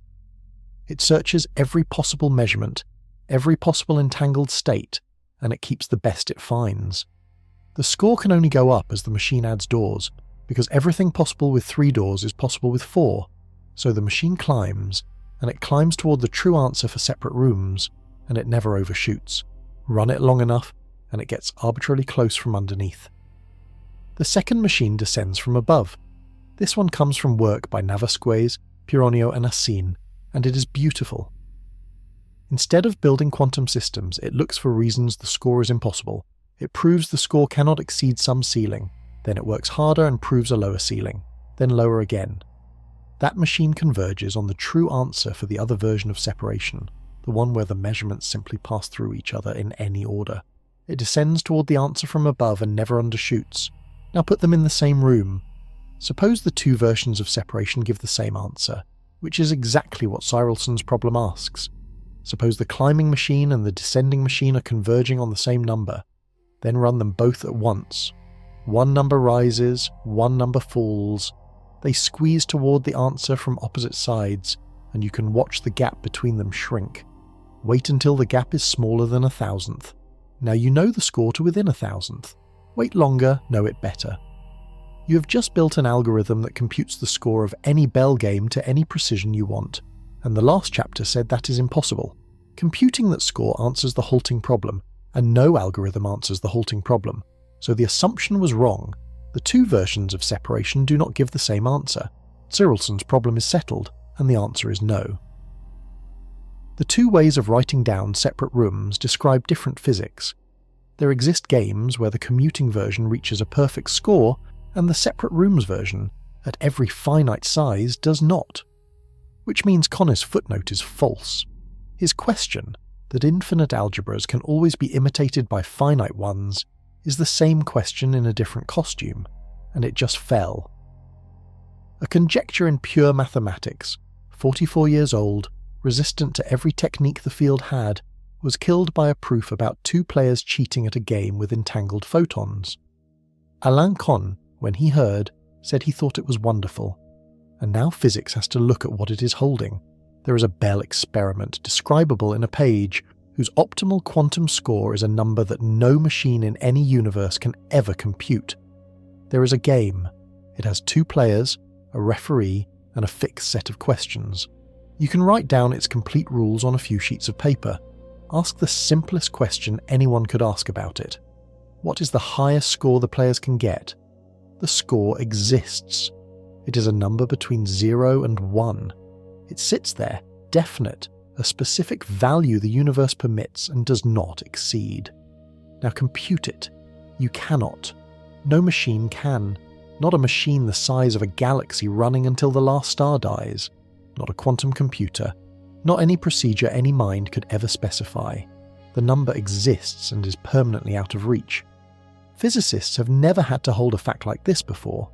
It searches every possible measurement, every possible entangled state, and it keeps the best it finds. The score can only go up as the machine adds doors, because everything possible with 3 doors is possible with 4, so the machine climbs, and it climbs toward the true answer for separate rooms, and it never overshoots. Run it long enough, and it gets arbitrarily close from underneath. The second machine descends from above. This one comes from work by Navasquez, Pironio and Assine, and it is beautiful. Instead of building quantum systems, it looks for reasons the score is impossible. It proves the score cannot exceed some ceiling, then it works harder and proves a lower ceiling, then lower again. That machine converges on the true answer for the other version of separation, the one where the measurements simply pass through each other in any order. It descends toward the answer from above and never undershoots. Now put them in the same room. Suppose the two versions of separation give the same answer, which is exactly what Cyrilson's problem asks. Suppose the climbing machine and the descending machine are converging on the same number. Then run them both at once. One number rises, one number falls. They squeeze toward the answer from opposite sides, and you can watch the gap between them shrink. Wait until the gap is smaller than 1,000th. Now you know the score to within 1,000th. Wait longer, know it better. You have just built an algorithm that computes the score of any Bell game to any precision you want, and the last chapter said that is impossible. Computing that score answers the halting problem, and no algorithm answers the halting problem, so the assumption was wrong. The two versions of separation do not give the same answer. Cyrilson's problem is settled, and the answer is no. The two ways of writing down separate rooms describe different physics. There exist games where the commuting version reaches a perfect score, and the separate rooms version, at every finite size, does not. Which means Connor's footnote is false. His question, that infinite algebras can always be imitated by finite ones, is the same question in a different costume, and it just fell. A conjecture in pure mathematics, 44 years old, resistant to every technique the field had, was killed by a proof about two players cheating at a game with entangled photons. Alain Connes, when he heard, said he thought it was wonderful. And now physics has to look at what it is holding. There is a Bell experiment describable in a page whose optimal quantum score is a number that no machine in any universe can ever compute. There is a game. It has two players, a referee, and a fixed set of questions. You can write down its complete rules on a few sheets of paper. Ask the simplest question anyone could ask about it. What is the highest score the players can get? The score exists. It is a number between 0 and 1. It sits there, definite, a specific value the universe permits and does not exceed. Now compute it. You cannot. No machine can. Not a machine the size of a galaxy running until the last star dies. Not a quantum computer. Not any procedure any mind could ever specify. The number exists and is permanently out of reach. Physicists have never had to hold a fact like this before.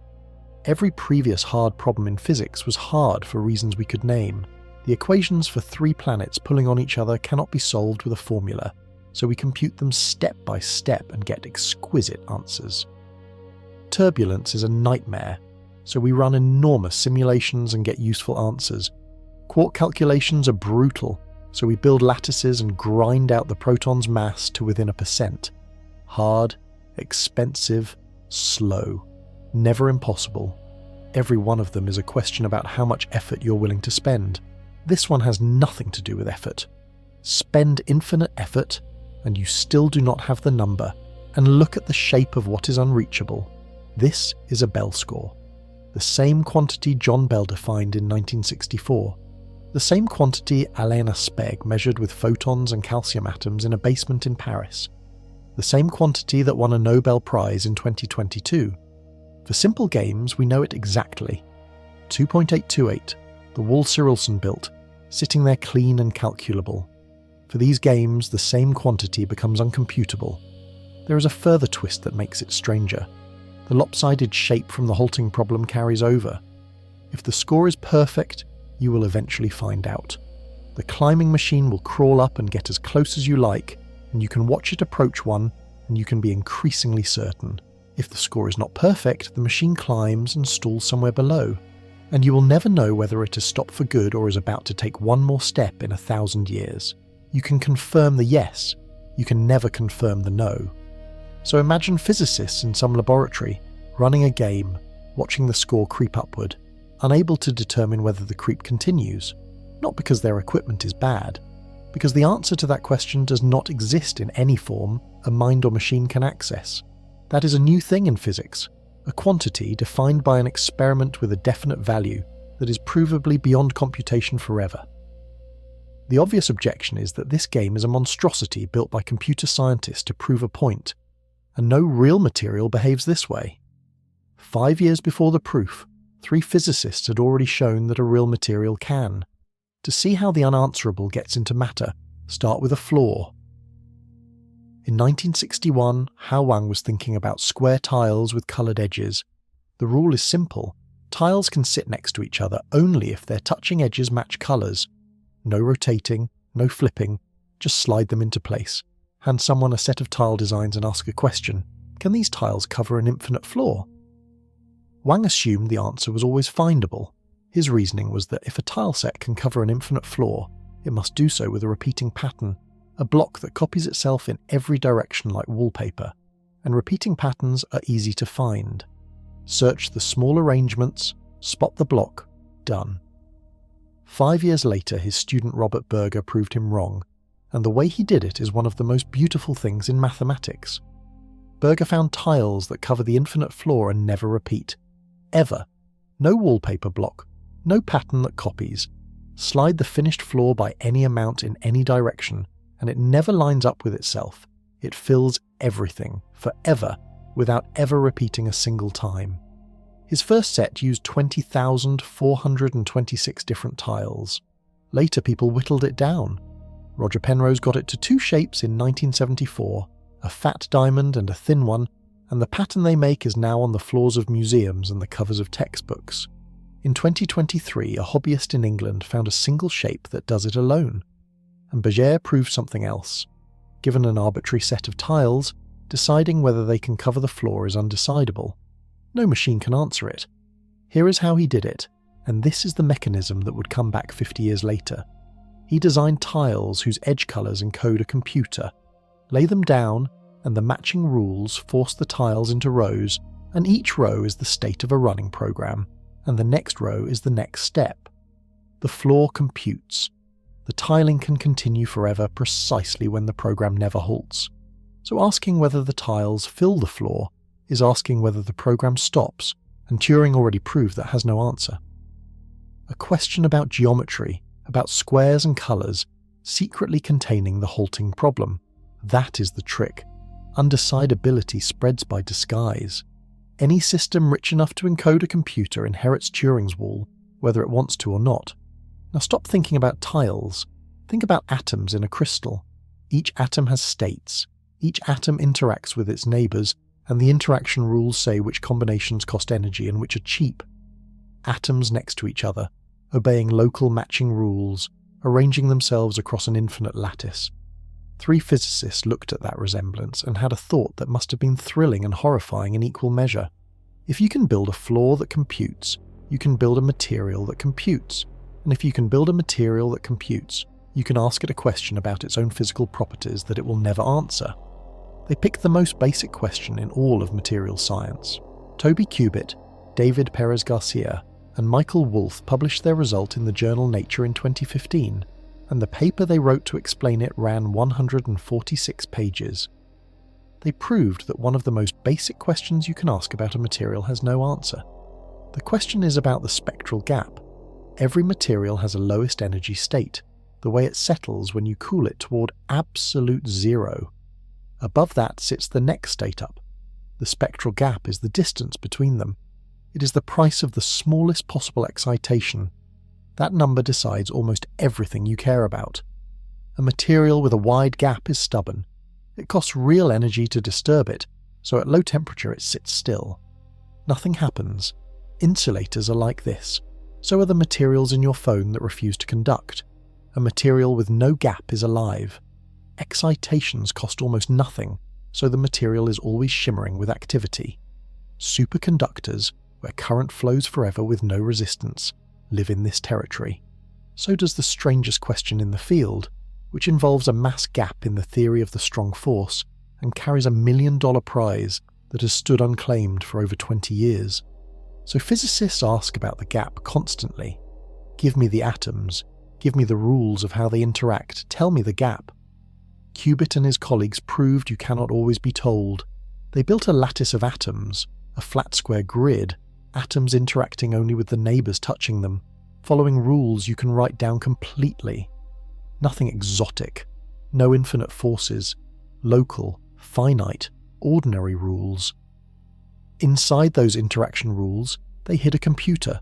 Every previous hard problem in physics was hard for reasons we could name. The equations for 3 planets pulling on each other cannot be solved with a formula, so we compute them step by step and get exquisite answers. Turbulence is a nightmare, so we run enormous simulations and get useful answers. Quark calculations are brutal, so we build lattices and grind out the proton's mass to within 1%. Hard, expensive, slow. Never impossible. Every one of them is a question about how much effort you're willing to spend. This one has nothing to do with effort. Spend infinite effort, and you still do not have the number, and look at the shape of what is unreachable. This is a Bell score. The same quantity John Bell defined in 1964. The same quantity Alain Aspect measured with photons and calcium atoms in a basement in Paris. The same quantity that won a Nobel Prize in 2022. For simple games, we know it exactly. 2.828, the wall Cyrilson built, sitting there clean and calculable. For these games, the same quantity becomes uncomputable. There is a further twist that makes it stranger. The lopsided shape from the halting problem carries over. If the score is perfect, you will eventually find out. The climbing machine will crawl up and get as close as you like, and you can watch it approach one, and you can be increasingly certain. If the score is not perfect, the machine climbs and stalls somewhere below, and you will never know whether it has stopped for good or is about to take one more step in 1,000 years. You can confirm the yes, you can never confirm the no. So imagine physicists in some laboratory, running a game, watching the score creep upward, unable to determine whether the creep continues, not because their equipment is bad, because the answer to that question does not exist in any form a mind or machine can access. That is a new thing in physics, a quantity defined by an experiment with a definite value that is provably beyond computation forever. The obvious objection is that this game is a monstrosity built by computer scientists to prove a point, and no real material behaves this way. 5 years before the proof, 3 physicists had already shown that a real material can. To see how the unanswerable gets into matter, start with a flaw. In 1961, Hao Wang was thinking about square tiles with coloured edges. The rule is simple. Tiles can sit next to each other only if their touching edges match colours. No rotating, no flipping, just slide them into place. Hand someone a set of tile designs and ask a question. Can these tiles cover an infinite floor? Wang assumed the answer was always findable. His reasoning was that if a tile set can cover an infinite floor, it must do so with a repeating pattern, a block that copies itself in every direction like wallpaper, and repeating patterns are easy to find. Search the small arrangements, spot the block, done. 5 years later, his student Robert Berger proved him wrong, and the way he did it is one of the most beautiful things in mathematics. Berger found tiles that cover the infinite floor and never repeat. Ever. No wallpaper block, no pattern that copies. Slide the finished floor by any amount in any direction, and it never lines up with itself. It fills everything, forever, without ever repeating a single time. His first set used 20,426 different tiles. Later people whittled it down. Roger Penrose got it to 2 shapes in 1974, a fat diamond and a thin one, and the pattern they make is now on the floors of museums and the covers of textbooks. In 2023, a hobbyist in England found a single shape that does it alone. And Berger proved something else. Given an arbitrary set of tiles, deciding whether they can cover the floor is undecidable. No machine can answer it. Here is how he did it, and this is the mechanism that would come back 50 years later. He designed tiles whose edge colours encode a computer. Lay them down, and the matching rules force the tiles into rows, and each row is the state of a running program, and the next row is the next step. The floor computes. The tiling can continue forever precisely when the program never halts. So asking whether the tiles fill the floor is asking whether the program stops, and Turing already proved that has no answer. A question about geometry, about squares and colours, secretly containing the halting problem. That is the trick. Undecidability spreads by disguise. Any system rich enough to encode a computer inherits Turing's wall, whether it wants to or not. Now stop thinking about tiles. Think about atoms in a crystal. Each atom has states. Each atom interacts with its neighbours, and the interaction rules say which combinations cost energy and which are cheap. Atoms next to each other, obeying local matching rules, arranging themselves across an infinite lattice. 3 physicists looked at that resemblance and had a thought that must have been thrilling and horrifying in equal measure. If you can build a floor that computes, you can build a material that computes. And if you can build a material that computes, you can ask it a question about its own physical properties that it will never answer. They picked the most basic question in all of material science. Toby Cubitt, David Perez Garcia, and Michael Wolff published their result in the journal Nature in 2015, and the paper they wrote to explain it ran 146 pages. They proved that one of the most basic questions you can ask about a material has no answer. The question is about the spectral gap. Every material has a lowest energy state, the way it settles when you cool it toward absolute zero. Above that sits the next state up. The spectral gap is the distance between them. It is the price of the smallest possible excitation. That number decides almost everything you care about. A material with a wide gap is stubborn. It costs real energy to disturb it, so at low temperature it sits still. Nothing happens. Insulators are like this. So are the materials in your phone that refuse to conduct. A material with no gap is alive. Excitations cost almost nothing, so the material is always shimmering with activity. Superconductors, where current flows forever with no resistance, live in this territory. So does the strangest question in the field, which involves a mass gap in the theory of the strong force and carries a $1 million prize that has stood unclaimed for over 20 years. So physicists ask about the gap constantly. Give me the atoms. Give me the rules of how they interact. Tell me the gap. Cubitt and his colleagues proved you cannot always be told. They built a lattice of atoms, a flat square grid, atoms interacting only with the neighbours touching them, following rules you can write down completely. Nothing exotic. No infinite forces. Local, finite, ordinary rules. Inside those interaction rules, they hid a computer.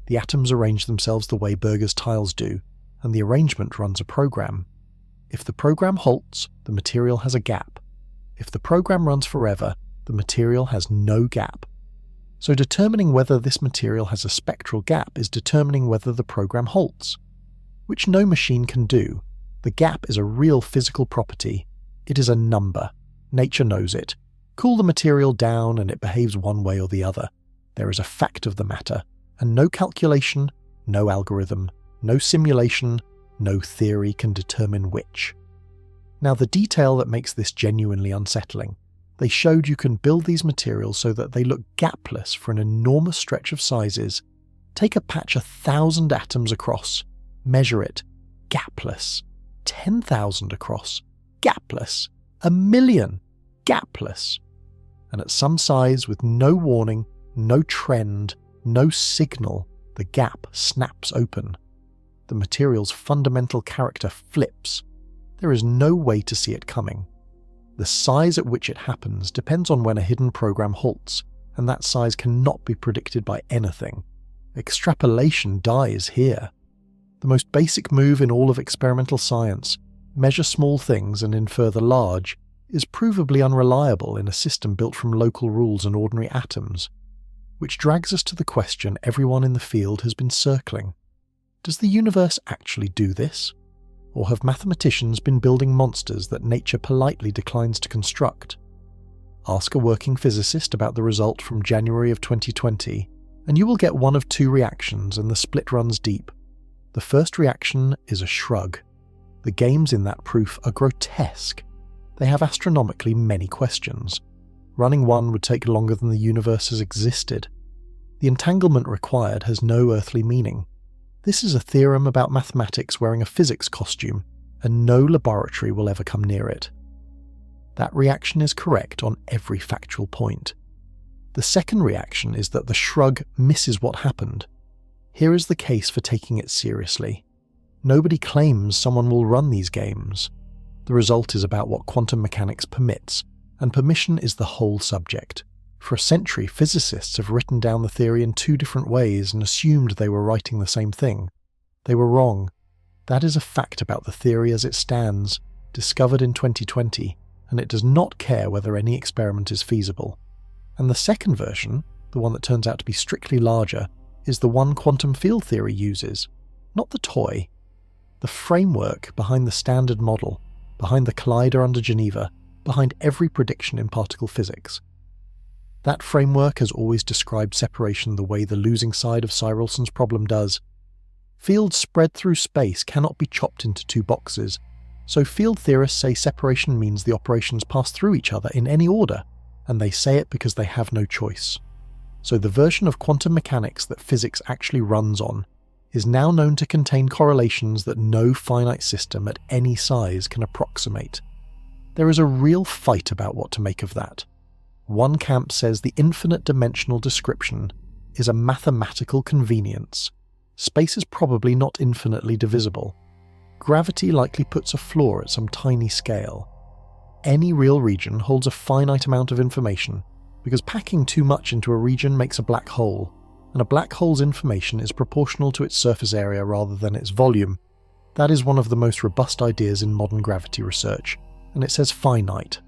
The atoms arrange themselves the way Berger's tiles do, and the arrangement runs a program. If the program halts, the material has a gap. If the program runs forever, the material has no gap. So determining whether this material has a spectral gap is determining whether the program halts, which no machine can do. The gap is a real physical property. It is a number. Nature knows it. Cool the material down and it behaves one way or the other. There is a fact of the matter, and no calculation, no algorithm, no simulation, no theory can determine which. Now, the detail that makes this genuinely unsettling: they showed you can build these materials so that they look gapless for an enormous stretch of sizes. Take a patch 1,000 atoms across, measure it, gapless. 10,000 across, gapless. 1,000,000, gapless. And at some size, with no warning, no trend, no signal, the gap snaps open. The material's fundamental character flips. There is no way to see it coming. The size at which it happens depends on when a hidden program halts, and that size cannot be predicted by anything. Extrapolation dies here. The most basic move in all of experimental science, measure small things and infer the large, is provably unreliable in a system built from local rules and ordinary atoms. Which drags us to the question everyone in the field has been circling. Does the universe actually do this? Or have mathematicians been building monsters that nature politely declines to construct? Ask a working physicist about the result from January of 2020, and you will get one of two reactions, and the split runs deep. The first reaction is a shrug. The games in that proof are grotesque. They have astronomically many questions. Running one would take longer than the universe has existed. The entanglement required has no earthly meaning. This is a theorem about mathematics wearing a physics costume, and no laboratory will ever come near it. That reaction is correct on every factual point. The second reaction is that the shrug misses what happened. Here is the case for taking it seriously. Nobody claims someone will run these games. The result is about what quantum mechanics permits, and permission is the whole subject. For a century, physicists have written down the theory in two different ways and assumed they were writing the same thing. They were wrong. That is a fact about the theory as it stands, discovered in 2020, and it does not care whether any experiment is feasible. And the second version, the one that turns out to be strictly larger, is the one quantum field theory uses, not the toy. The framework behind the standard model, behind the collider under Geneva, behind every prediction in particle physics. That framework has always described separation the way the losing side of Cyrulson's problem does. Fields spread through space cannot be chopped into two boxes, so field theorists say separation means the operations pass through each other in any order, and they say it because they have no choice. So the version of quantum mechanics that physics actually runs on is now known to contain correlations that no finite system at any size can approximate. There is a real fight about what to make of that. One camp says the infinite dimensional description is a mathematical convenience. Space is probably not infinitely divisible. Gravity likely puts a floor at some tiny scale. Any real region holds a finite amount of information, because packing too much into a region makes a black hole, and a black hole's information is proportional to its surface area rather than its volume. That is one of the most robust ideas in modern gravity research, and it says finite.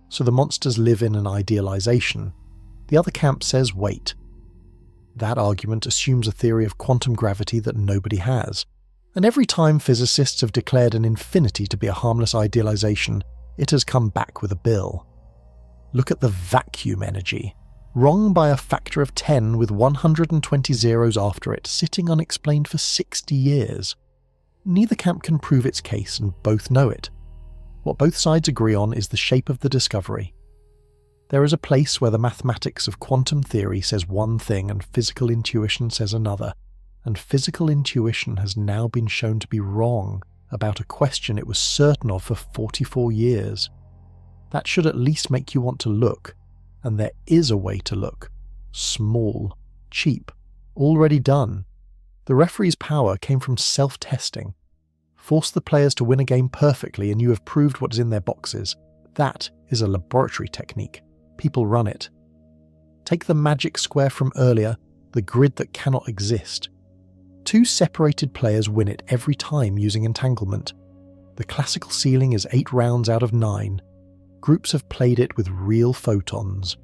So the monsters live in an idealization. The other camp says weight. That argument assumes a theory of quantum gravity that nobody has. And every time physicists have declared an infinity to be a harmless idealization, it has come back with a bill. Look at the vacuum energy. Wrong by a factor of 10 with 120 zeros after it, sitting unexplained for 60 years. Neither camp can prove its case, and both know it. What both sides agree on is the shape of the discovery. There is a place where the mathematics of quantum theory says one thing and physical intuition says another, and physical intuition has now been shown to be wrong about a question it was certain of for 44 years. That should at least make you want to look, and there is a way to look. Small, cheap, already done. The referee's power came from self-testing. Force the players to win a game perfectly and you have proved what is in their boxes. That is a laboratory technique. People run it. Take the magic square from earlier, the grid that cannot exist. Two separated players win it every time using entanglement. The classical ceiling is 8 rounds out of 9. Groups have played it with real photons.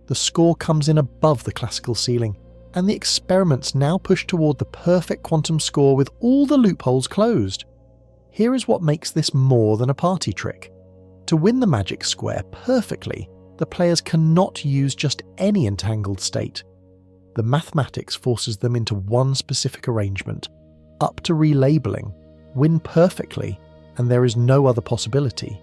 The score comes in above the classical ceiling, and the experiments now push toward the perfect quantum score with all the loopholes closed. Here is what makes this more than a party trick. To win the magic square perfectly, the players cannot use just any entangled state. The mathematics forces them into one specific arrangement, up to relabeling, win perfectly, and there is no other possibility.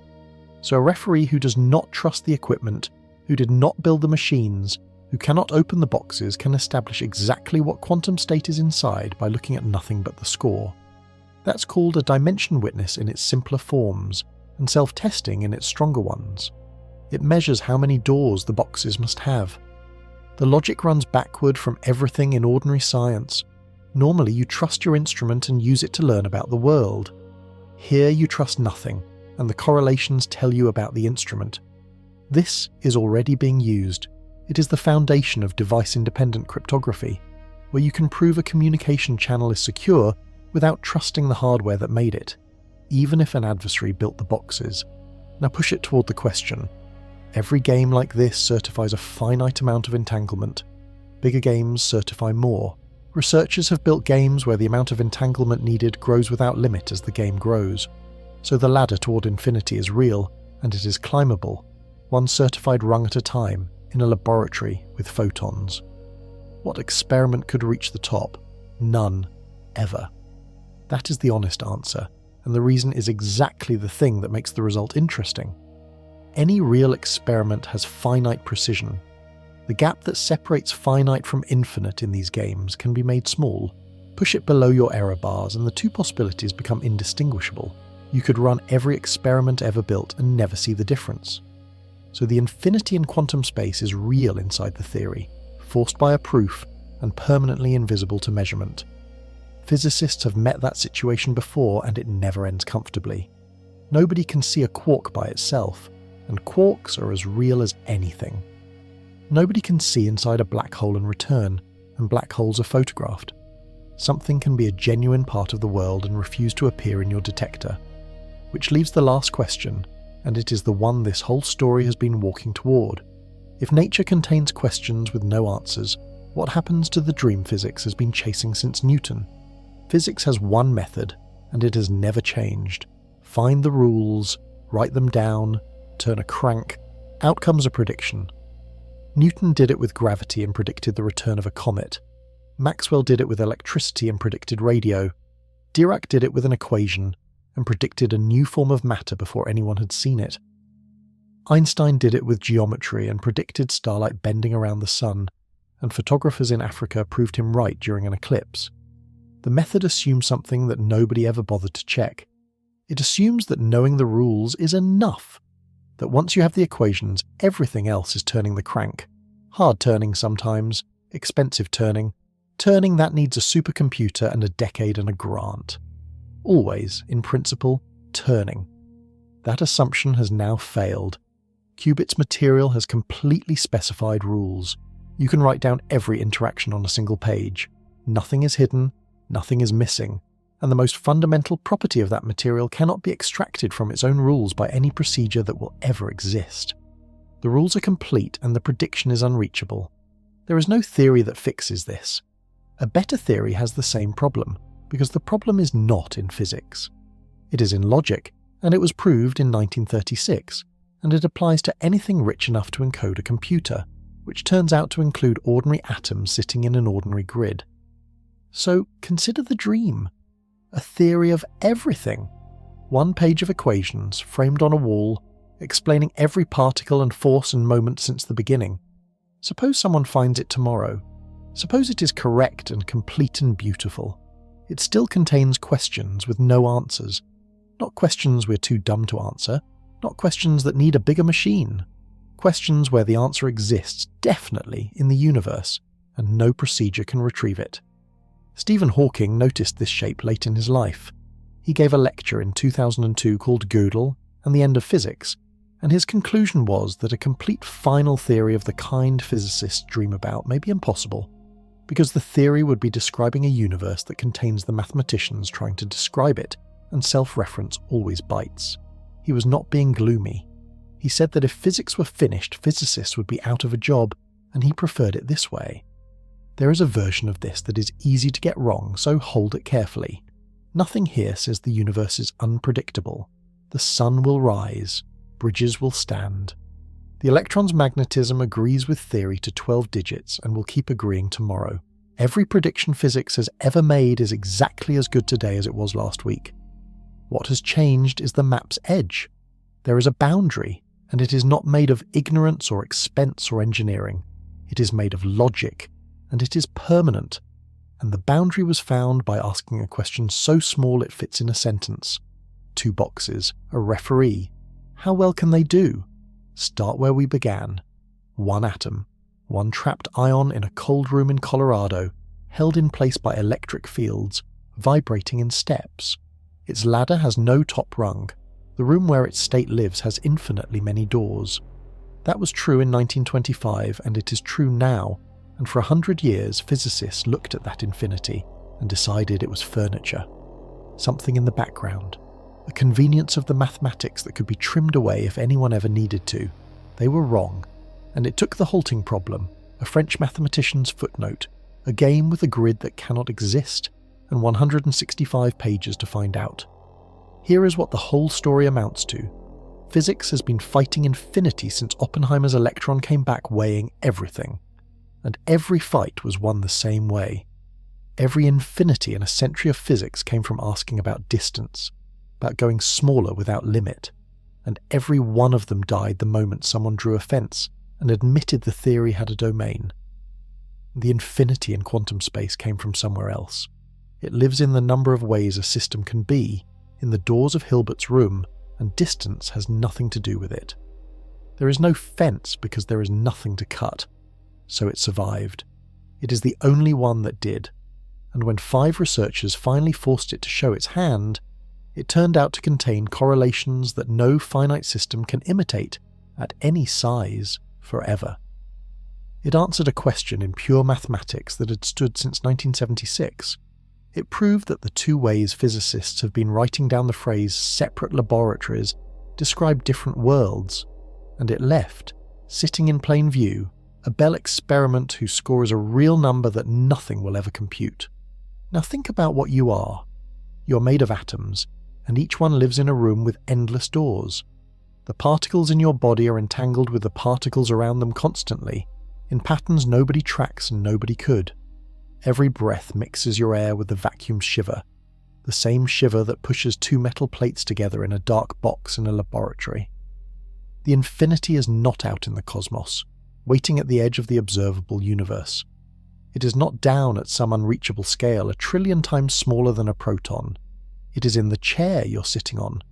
So a referee who does not trust the equipment, who did not build the machines, who cannot open the boxes can establish exactly what quantum state is inside by looking at nothing but the score. That's called a dimension witness in its simpler forms, and self-testing in its stronger ones. It measures how many doors the boxes must have. The logic runs backward from everything in ordinary science. Normally you trust your instrument and use it to learn about the world. Here you trust nothing, and the correlations tell you about the instrument. This is already being used. It is the foundation of device-independent cryptography, where you can prove a communication channel is secure without trusting the hardware that made it, even if an adversary built the boxes. Now push it toward the question. Every game like this certifies a finite amount of entanglement. Bigger games certify more. Researchers have built games where the amount of entanglement needed grows without limit as the game grows. So the ladder toward infinity is real, and it is climbable, one certified rung at a time, in a laboratory with photons. What experiment could reach the top? None, ever. That is the honest answer, and the reason is exactly the thing that makes the result interesting. Any real experiment has finite precision. The gap that separates finite from infinite in these games can be made small. Push it below your error bars and the two possibilities become indistinguishable. You could run every experiment ever built and never see the difference. So the infinity in quantum space is real inside the theory, forced by a proof and permanently invisible to measurement. Physicists have met that situation before and it never ends comfortably. Nobody can see a quark by itself, and quarks are as real as anything. Nobody can see inside a black hole and return, and black holes are photographed. Something can be a genuine part of the world and refuse to appear in your detector. Which leaves the last question, and it is the one this whole story has been walking toward. If nature contains questions with no answers, what happens to the dream physics has been chasing since Newton? Physics has one method, and it has never changed. Find the rules, write them down, turn a crank, out comes a prediction. Newton did it with gravity and predicted the return of a comet. Maxwell did it with electricity and predicted radio. Dirac did it with an equation and predicted a new form of matter before anyone had seen it. Einstein did it with geometry and predicted starlight bending around the sun, and photographers in Africa proved him right during an eclipse. The method assumes something that nobody ever bothered to check. It assumes that knowing the rules is enough, that once you have the equations, everything else is turning the crank. Hard turning sometimes, expensive turning that needs a supercomputer and a decade and a grant. Always, in principle, turning. That assumption has now failed. Qubit's material has completely specified rules. You can write down every interaction on a single page. Nothing is hidden, nothing is missing, and the most fundamental property of that material cannot be extracted from its own rules by any procedure that will ever exist. The rules are complete and the prediction is unreachable. There is no theory that fixes this. A better theory has the same problem, because the problem is not in physics. It is in logic, and it was proved in 1936, and it applies to anything rich enough to encode a computer, which turns out to include ordinary atoms sitting in an ordinary grid. So consider the dream. A theory of everything. One page of equations framed on a wall, explaining every particle and force and moment since the beginning. Suppose someone finds it tomorrow. Suppose it is correct and complete and beautiful. It still contains questions with no answers. Not questions we're too dumb to answer, not questions that need a bigger machine. Questions where the answer exists definitely in the universe, and no procedure can retrieve it. Stephen Hawking noticed this shape late in his life. He gave a lecture in 2002 called Gödel and the End of Physics, and his conclusion was that a complete final theory of the kind physicists dream about may be impossible, because the theory would be describing a universe that contains the mathematicians trying to describe it, and self-reference always bites. He was not being gloomy. He said that if physics were finished, physicists would be out of a job, and he preferred it this way. There is a version of this that is easy to get wrong, so hold it carefully. Nothing here says the universe is unpredictable. The sun will rise, bridges will stand. The electron's magnetism agrees with theory to 12 digits and will keep agreeing tomorrow. Every prediction physics has ever made is exactly as good today as it was last week. What has changed is the map's edge. There is a boundary, and it is not made of ignorance or expense or engineering. It is made of logic, and it is permanent. And the boundary was found by asking a question so small it fits in a sentence. 2 boxes, a referee. How well can they do? Start where we began. 1 atom, 1 trapped ion in a cold room in Colorado, held in place by electric fields, vibrating in steps. Its ladder has no top rung. The room where its state lives has infinitely many doors. That was true in 1925, and it is true now, and for 100 years physicists looked at that infinity and decided it was furniture. Something in the background. A convenience of the mathematics that could be trimmed away if anyone ever needed to. They were wrong, and it took the halting problem, a French mathematician's footnote, a game with a grid that cannot exist, and 165 pages to find out. Here is what the whole story amounts to. Physics has been fighting infinity since Oppenheimer's electron came back weighing everything. And every fight was won the same way. Every infinity in a century of physics came from asking about distance, about going smaller without limit, and every one of them died the moment someone drew a fence and admitted the theory had a domain. The infinity in quantum space came from somewhere else. It lives in the number of ways a system can be, in the doors of Hilbert's room, and distance has nothing to do with it. There is no fence because there is nothing to cut, so it survived. It is the only one that did, and when 5 researchers finally forced it to show its hand, it turned out to contain correlations that no finite system can imitate at any size forever. It answered a question in pure mathematics that had stood since 1976. It proved that the 2 ways physicists have been writing down the phrase separate laboratories describe different worlds, and it left, sitting in plain view, a Bell experiment whose score is a real number that nothing will ever compute. Now think about what you are. You're made of atoms, and each one lives in a room with endless doors. The particles in your body are entangled with the particles around them constantly, in patterns nobody tracks and nobody could. Every breath mixes your air with the vacuum shiver, the same shiver that pushes 2 metal plates together in a dark box in a laboratory. The infinity is not out in the cosmos, waiting at the edge of the observable universe. It is not down at some unreachable scale, 1,000,000,000,000 times smaller than a proton. It is in the chair you're sitting on,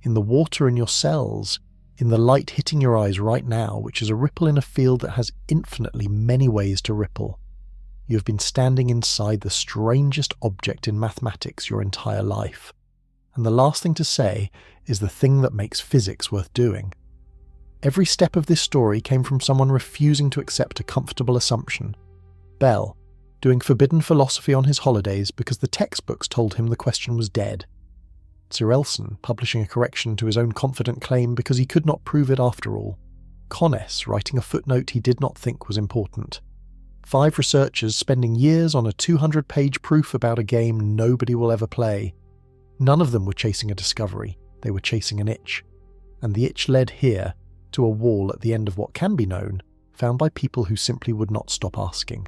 in the water in your cells, in the light hitting your eyes right now, which is a ripple in a field that has infinitely many ways to ripple. You have been standing inside the strangest object in mathematics your entire life. And the last thing to say is the thing that makes physics worth doing. Every step of this story came from someone refusing to accept a comfortable assumption. Bell, doing forbidden philosophy on his holidays because the textbooks told him the question was dead. Sir Elson, publishing a correction to his own confident claim because he could not prove it after all. Conness, writing a footnote he did not think was important. 5 researchers spending years on a 200-page proof about a game nobody will ever play. None of them were chasing a discovery, they were chasing an itch. And the itch led here, to a wall at the end of what can be known, found by people who simply would not stop asking.